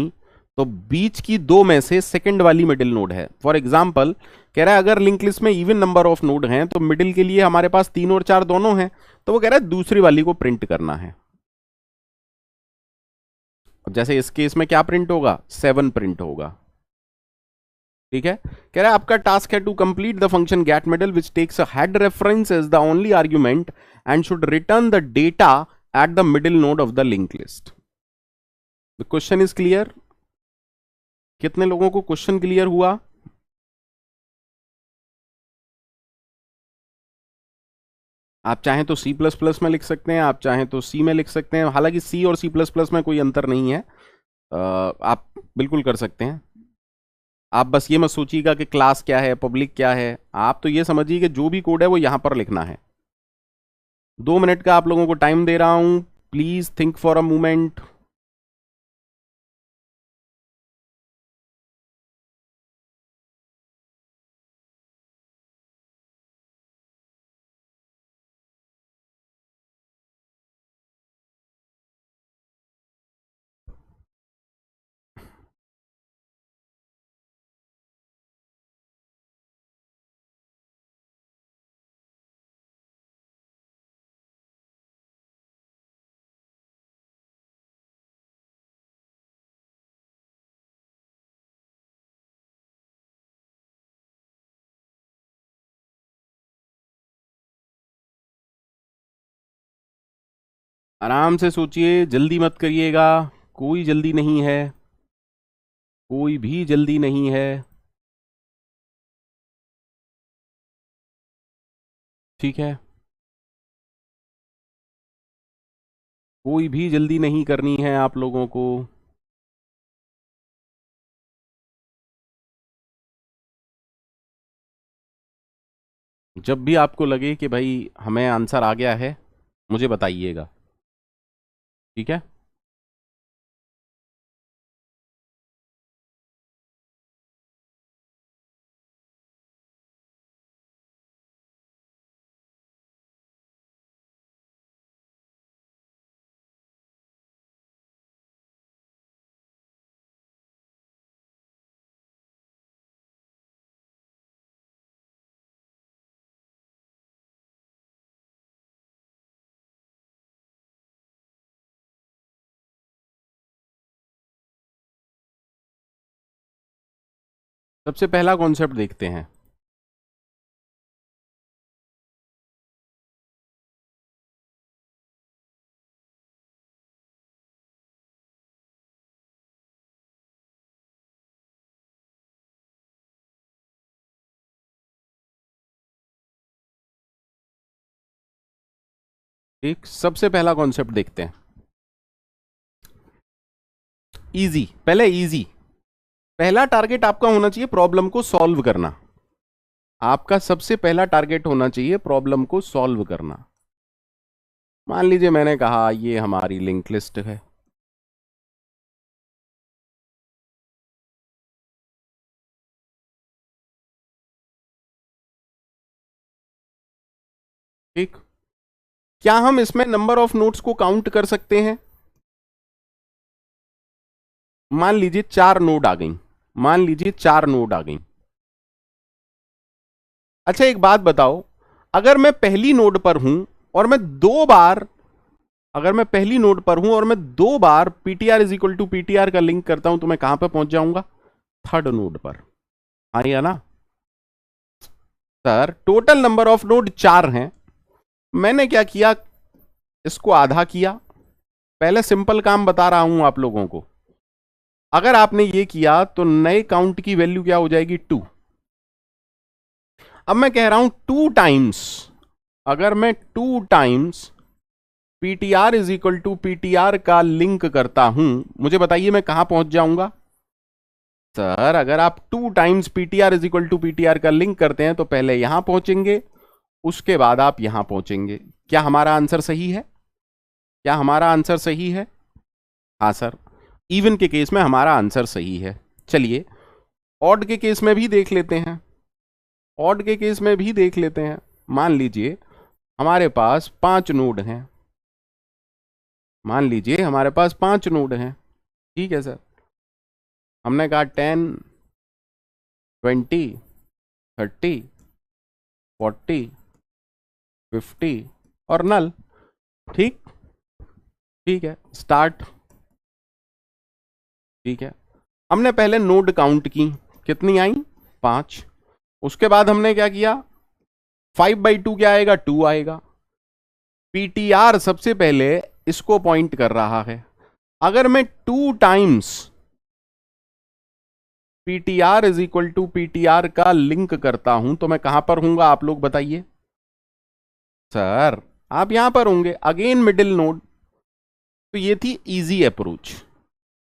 तो बीच की 2 में से सेकंड वाली मिडिल नोड है। फॉर एग्जाम्पल कह रहा है अगर लिंक लिस्ट में इवन नंबर ऑफ नोड हैं तो मिडिल के लिए हमारे पास 3 और 4 दोनों हैं, तो वो कह रहा है दूसरी वाली को प्रिंट करना है। जैसे इस केस में क्या प्रिंट होगा, 7 प्रिंट होगा, ठीक है। कह रहा है आपका टास्क है to complete the function get middle which takes a head reference as the only argument and should return the data at the middle node of the link list. The question is clear. कितने लोगों को question clear हुआ। आप चाहें तो C plus plus में लिख सकते हैं, आप चाहें तो सी में लिख सकते हैं। हालांकि सी और सी प्लस प्लस में कोई अंतर नहीं है, आप बिल्कुल कर सकते हैं। आप बस ये मत सोचिएगा कि क्लास क्या है, पब्लिक क्या है। आप तो ये समझिए कि जो भी कोड है वो यहां पर लिखना है। 2 मिनट का आप लोगों को टाइम दे रहा हूं, please think for a moment. आराम से सोचिए, जल्दी मत करिएगा, कोई जल्दी नहीं है, कोई भी जल्दी नहीं है, ठीक है। कोई भी जल्दी नहीं करनी है आप लोगों को। जब भी आपको लगे कि भाई हमें आंसर आ गया है, मुझे बताइएगा, ठीक है। सबसे पहला कॉन्सेप्ट देखते हैं। ठीक, सबसे पहला कॉन्सेप्ट देखते हैं। इजी, पहले इजी। पहला टारगेट आपका होना चाहिए प्रॉब्लम को सॉल्व करना। आपका सबसे पहला टारगेट होना चाहिए प्रॉब्लम को सॉल्व करना। मान लीजिए मैंने कहा ये हमारी लिंक लिस्ट है, ठीक। क्या हम इसमें नंबर ऑफ नोड्स को काउंट कर सकते हैं? मान लीजिए 4 नोड आ गई, मान लीजिए 4 नोड आ गई। अच्छा एक बात बताओ, अगर मैं पहली नोड पर हूं और मैं दो बार, अगर मैं पहली नोड पर हूं और मैं दो बार PTR is equal to PTR का लिंक करता हूं तो मैं कहां पर पहुंच जाऊंगा? थर्ड नोड पर। आइए ना sir, total number of node 4 हैं। मैंने क्या किया, इसको आधा किया। पहले सिंपल काम बता रहा हूं आप लोगों को। अगर आपने ये किया तो नए काउंट की वैल्यू क्या हो जाएगी? 2। अब मैं कह रहा हूं 2 टाइम्स, अगर मैं 2 times PTR is equal to PTR का लिंक करता हूं, मुझे बताइए मैं कहां पहुंच जाऊंगा? सर अगर आप 2 times PTR is equal to PTR का लिंक करते हैं तो पहले यहां पहुंचेंगे, उसके बाद आप यहां पहुंचेंगे। क्या हमारा आंसर सही है? क्या हमारा आंसर सही है? हाँ सर, इवन के केस में हमारा आंसर सही है। चलिए ऑड के केस में भी देख लेते हैं, ऑड के केस में भी देख लेते हैं। मान लीजिए हमारे पास 5 नोड हैं, मान लीजिए हमारे पास 5 नोड हैं, ठीक है सर। हमने कहा 10, 20, 30, 40, 50 और नल। ठीक, ठीक है, स्टार्ट। ठीक है, हमने पहले नोड काउंट की, कितनी आई? 5। उसके बाद हमने क्या किया, 5/2 क्या आएगा? 2 आएगा। पीटीआर सबसे पहले इसको पॉइंट कर रहा है। अगर मैं 2 times PTR is equal to PTR का लिंक करता हूं तो मैं कहां पर हूंगा? आप लोग बताइए। सर आप यहां पर होंगे, अगेन मिडिल नोड। तो ये थी इजी अप्रोच,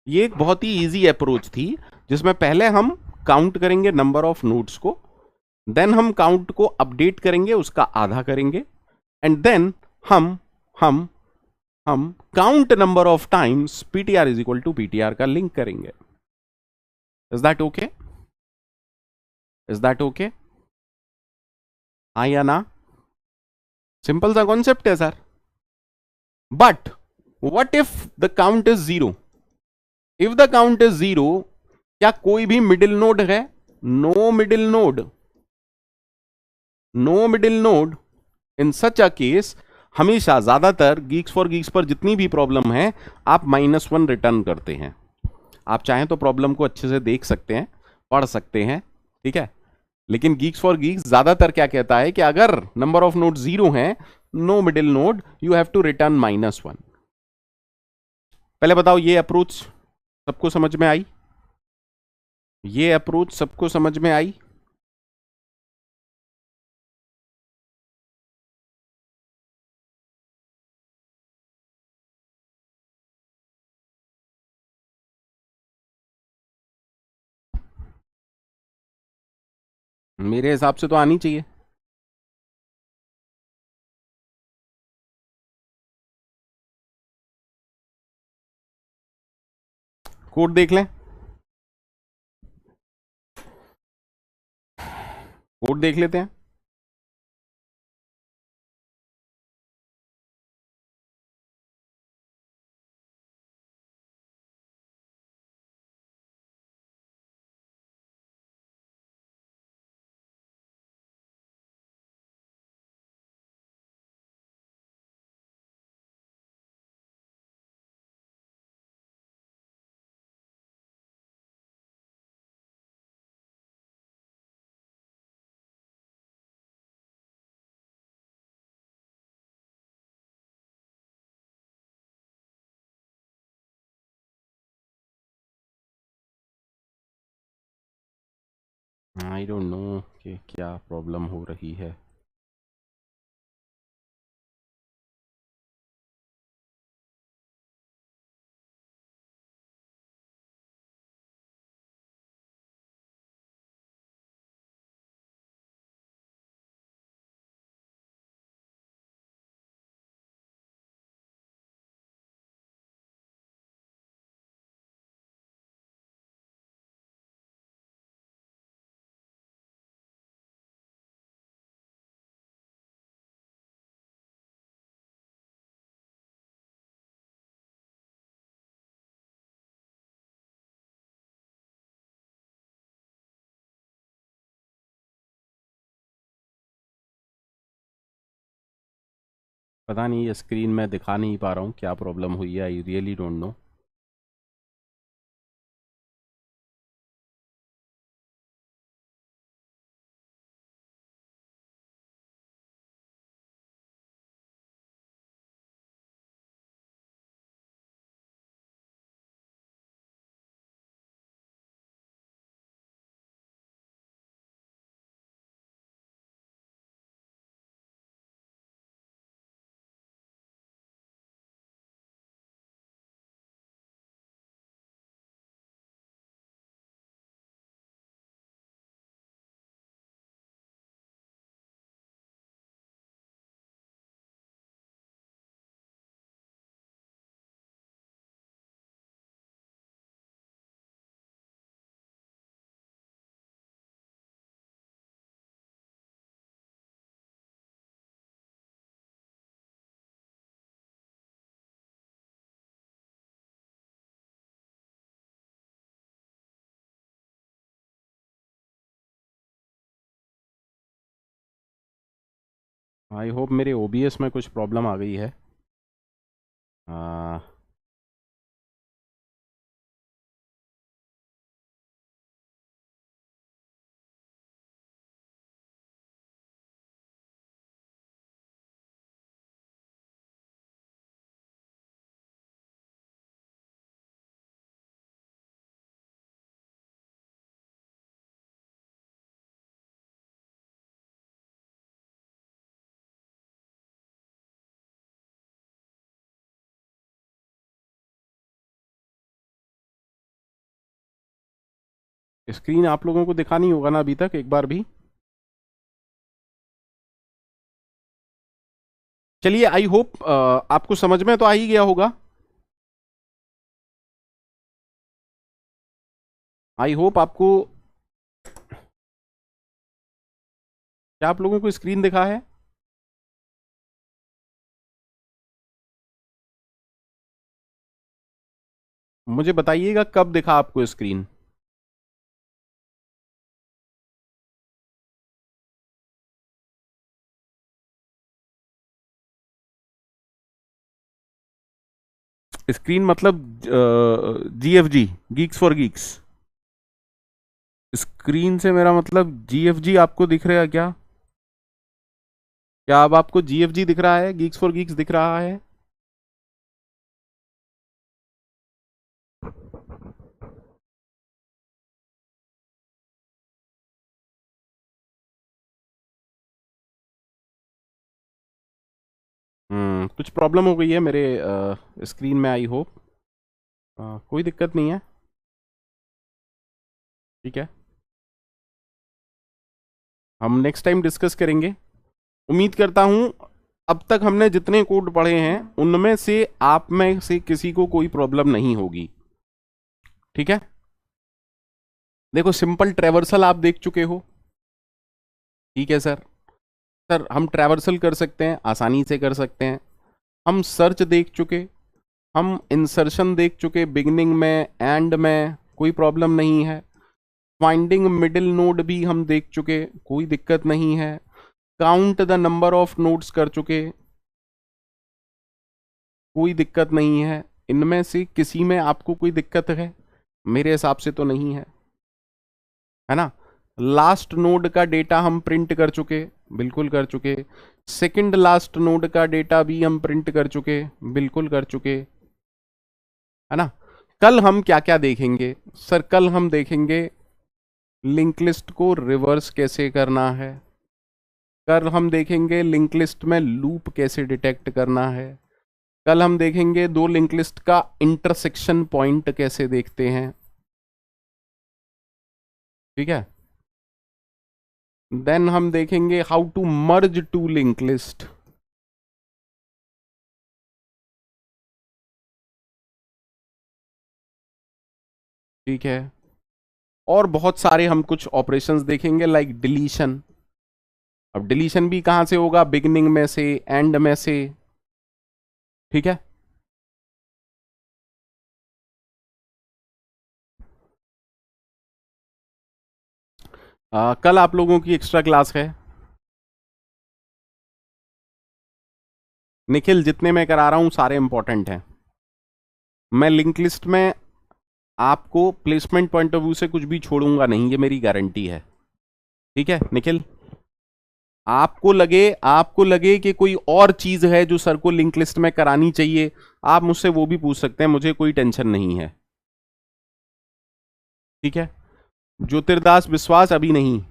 ये एक बहुत ही इजी अप्रोच थी, जिसमें पहले हम काउंट करेंगे नंबर ऑफ नोड्स को, देन हम काउंट को अपडेट करेंगे, उसका आधा करेंगे, एंड देन हम हम हम count number of times PTR is equal to PTR का लिंक करेंगे। Is that okay? Is that okay? हाँ या ना? सिंपल सा कॉन्सेप्ट है sir. But what if the count is 0? If the count is 0, क्या कोई भी मिडिल नोड है? No middle node, no middle node. In such a case हमेशा, ज्यादातर गीक्स फॉर गीक्स पर जितनी भी प्रॉब्लम है, आप -1 रिटर्न करते हैं। आप चाहें तो प्रॉब्लम को अच्छे से देख सकते हैं, पढ़ सकते हैं, ठीक है। लेकिन गीक्स फॉर गीक्स ज्यादातर क्या कहता है कि अगर नंबर ऑफ नोड 0 है, no middle node, you have to return -1। पहले बताओ ये अप्रोच सबको समझ में आई? ये अप्रोच सबको समझ में आई? मेरे हिसाब से तो आनी चाहिए। कोड देख लें, कोड देख लेते हैं। आई डोंट नो कि क्या प्रॉब्लम हो रही है। पता नहीं, ये स्क्रीन में दिखा नहीं पा रहा हूँ, क्या प्रॉब्लम हुई है, I really don't know. I hope मेरे ओबीएस में कुछ प्रॉब्लम आ गई है। आ, स्क्रीन आप लोगों को दिखा नहीं होगा ना अभी तक एक बार भी? चलिए, आई होप आपको समझ में तो आ ही गया होगा। आई होप आपको, क्या आप लोगों को स्क्रीन दिखा है? मुझे बताइएगा कब दिखा आपको स्क्रीन। स्क्रीन मतलब GFG, Geeks for Geeks. Screen से मेरा मतलब जीएफजी आपको दिख रहा है क्या? क्या अब आपको जीएफजी दिख रहा है, गीक्स फॉर गीक्स दिख रहा है? कुछ प्रॉब्लम हो गई है मेरे स्क्रीन में, आई होप कोई दिक्कत नहीं है, ठीक है। हम नेक्स्ट टाइम डिस्कस करेंगे। उम्मीद करता हूं अब तक हमने जितने कोड पढ़े हैं उनमें से आप में से किसी को कोई प्रॉब्लम नहीं होगी, ठीक है, देखो सिंपल ट्रेवर्सल आप देख चुके हो, ठीक है सर। सर हम ट्रेवर्सल कर सकते हैं, आसानी से कर सकते हैं। हम सर्च देख चुके, हम इंसर्शन देख चुके, बिगिनिंग में एंड में कोई प्रॉब्लम नहीं है। फाइंडिंग मिडिल नोड भी हम देख चुके, कोई दिक्कत नहीं है। Count the number of nodes कर चुके, कोई दिक्कत नहीं है। इनमें से किसी में आपको कोई दिक्कत है? मेरे हिसाब से तो नहीं है ना। लास्ट नोड का डेटा हम प्रिंट कर चुके, बिल्कुल कर चुके। सेकंड लास्ट नोड का डेटा भी हम प्रिंट कर चुके, बिल्कुल कर चुके, है ना। कल हम क्या क्या देखेंगे सर? कल हम देखेंगे लिंक लिस्ट को रिवर्स कैसे करना है। कल हम देखेंगे लिंक लिस्ट में लूप कैसे डिटेक्ट करना है। कल हम देखेंगे दो लिंक लिस्ट का इंटरसेक्शन पॉइंट कैसे देखते हैं, ठीक है। देन हम देखेंगे how to merge two link list, ठीक है। और बहुत सारे हम कुछ ऑपरेशंस देखेंगे लाइक डिलीशन। अब डिलीशन भी कहां से होगा? बिगिनिंग में से, एंड में से, ठीक है। कल आप लोगों की एक्स्ट्रा क्लास है। निखिल जितने मैं करा रहा हूं सारे इंपॉर्टेंट हैं। मैं लिंक लिस्ट में आपको प्लेसमेंट पॉइंट ऑफ व्यू से कुछ भी छोड़ूंगा नहीं, ये मेरी गारंटी है, ठीक है निखिल। आपको लगे कि कोई और चीज है जो सर को लिंक लिस्ट में करानी चाहिए, आप मुझसे वो भी पूछ सकते हैं, मुझे कोई टेंशन नहीं है, ठीक है। ज्योतिर्दास विश्वास अभी नहीं।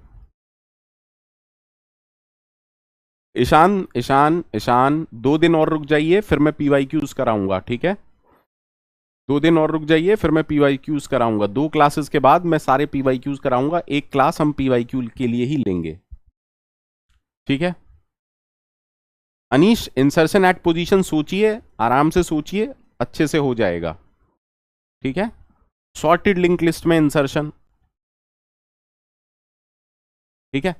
ईशान ईशान ईशान 2 दिन और रुक जाइए, फिर मैं पीवाईक्यूज कराऊंगा, ठीक है। 2 दिन और रुक जाइए, फिर मैं पीवाईक्यूज कराऊंगा। 2 क्लासेस के बाद मैं सारे पीवाईक्यूज कराऊंगा, एक क्लास हम पीवाईक्यू के लिए ही लेंगे, ठीक है। अनीश इंसर्शन एट पोजीशन सोचिए, आराम से सोचिए, अच्छे से हो जाएगा, ठीक है। सॉर्टेड लिंक लिस्ट में इंसर्शन, ठीक है।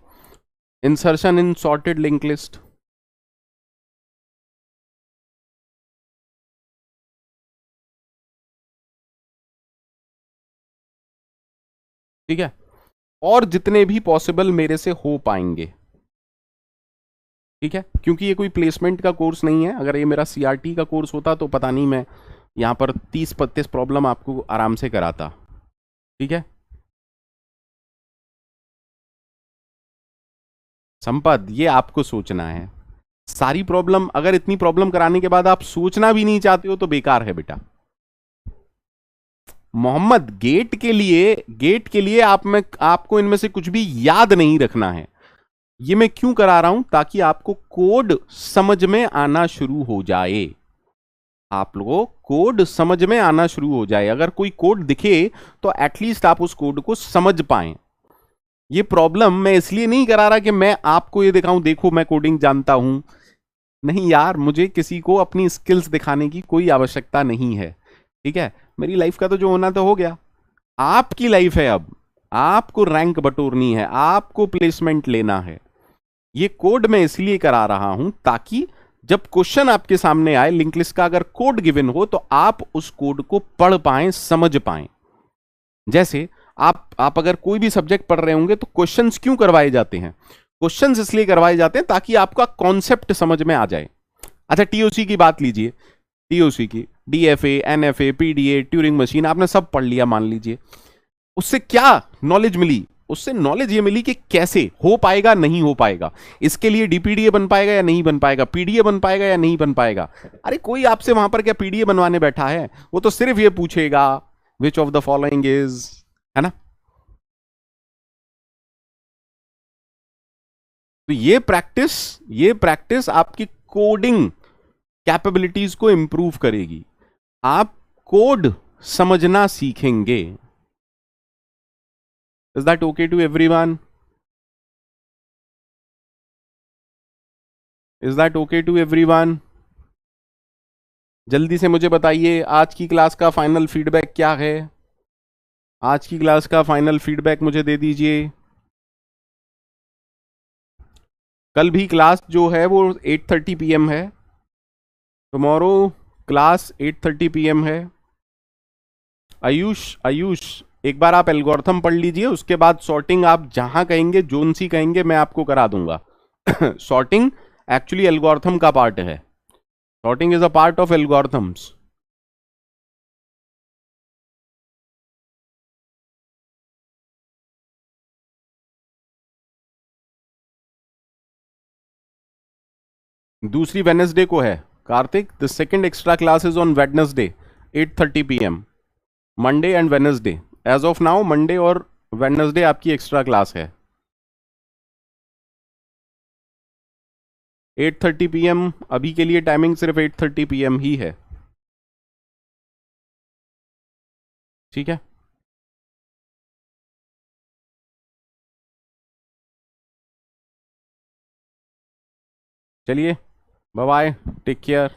इंसर्शन इन सॉर्टेड लिंक लिस्ट, ठीक है। और जितने भी पॉसिबल मेरे से हो पाएंगे, ठीक है, क्योंकि ये कोई प्लेसमेंट का कोर्स नहीं है। अगर ये मेरा सीआरटी का कोर्स होता तो पता नहीं मैं यहां पर 30-32 प्रॉब्लम आपको आराम से कराता, ठीक है। संपद ये आपको सोचना है, सारी प्रॉब्लम, अगर इतनी प्रॉब्लम कराने के बाद आप सोचना भी नहीं चाहते हो तो बेकार है बेटा। मोहम्मद गेट के लिए आपको इनमें से कुछ भी याद नहीं रखना है। ये मैं क्यों करा रहा हूं? ताकि आपको कोड समझ में आना शुरू हो जाए, आप लोगों कोड समझ में आना शुरू हो जाए। अगर कोई कोड दिखे तो एटलीस्ट आप उस कोड को समझ पाए। ये प्रॉब्लम मैं इसलिए नहीं करा रहा कि मैं आपको ये दिखाऊं देखो मैं कोडिंग जानता हूं, नहीं यार, मुझे किसी को अपनी स्किल्स दिखाने की कोई आवश्यकता नहीं है, ठीक है। मेरी लाइफ का तो जो होना तो हो गया, आपकी लाइफ है। अब आपको रैंक बटोरनी है, आपको प्लेसमेंट लेना है। ये कोड मैं इसलिए करा रहा हूं ताकि जब क्वेश्चन आपके सामने आए लिंक लिस्ट का, अगर कोड गिवन हो तो आप उस कोड को पढ़ पाएं, समझ पाएं। जैसे आप अगर कोई भी सब्जेक्ट पढ़ रहे होंगे तो क्वेश्चंस क्यों करवाए जाते हैं? क्वेश्चंस इसलिए करवाए जाते हैं ताकि आपका कॉन्सेप्ट समझ में आ जाए। अच्छा टीओसी की बात लीजिए, टीओसी की DFA, NFA, PDA, Turing machine आपने सब पढ़ लिया मान लीजिए, उससे क्या नॉलेज मिली? उससे नॉलेज ये मिली कि कैसे हो पाएगा, नहीं हो पाएगा, इसके लिए डीपीडीए बन पाएगा या नहीं बन पाएगा, पीडीए बन पाएगा या नहीं बन पाएगा। अरे कोई आपसे वहां पर क्या पीडीए बनवाने बैठा है? वो तो सिर्फ ये पूछेगा which of the following is, है ना। तो ये प्रैक्टिस आपकी कोडिंग कैपेबिलिटीज को इंप्रूव करेगी। आप कोड समझना सीखेंगे। Is that okay to everyone? Is that okay to everyone? जल्दी से मुझे बताइए आज की क्लास का फाइनल फीडबैक क्या है। आज की क्लास का फाइनल फीडबैक मुझे दे दीजिए। कल भी क्लास जो है वो 8:30 PM है। टुमारो क्लास 8:30 PM है। आयुष, आयुष, एक बार आप एल्गोरिथम पढ़ लीजिए, उसके बाद सॉर्टिंग आप जहां कहेंगे, जोन सी कहेंगे, मैं आपको करा दूंगा। सॉर्टिंग एक्चुअली एल्गोरिथम का पार्ट है। Sorting is a part of algorithms. दूसरी वेडनेसडे को है Kartik. The second extra class is on Wednesday 8:30 PM। Monday and Wednesday, as of now Monday और वेडनेसडे आपकी एक्स्ट्रा क्लास है। 8:30 PM अभी के लिए टाइमिंग सिर्फ 8:30 PM ही है। ठीक है, चलिए, बाय बाय, टेक केयर।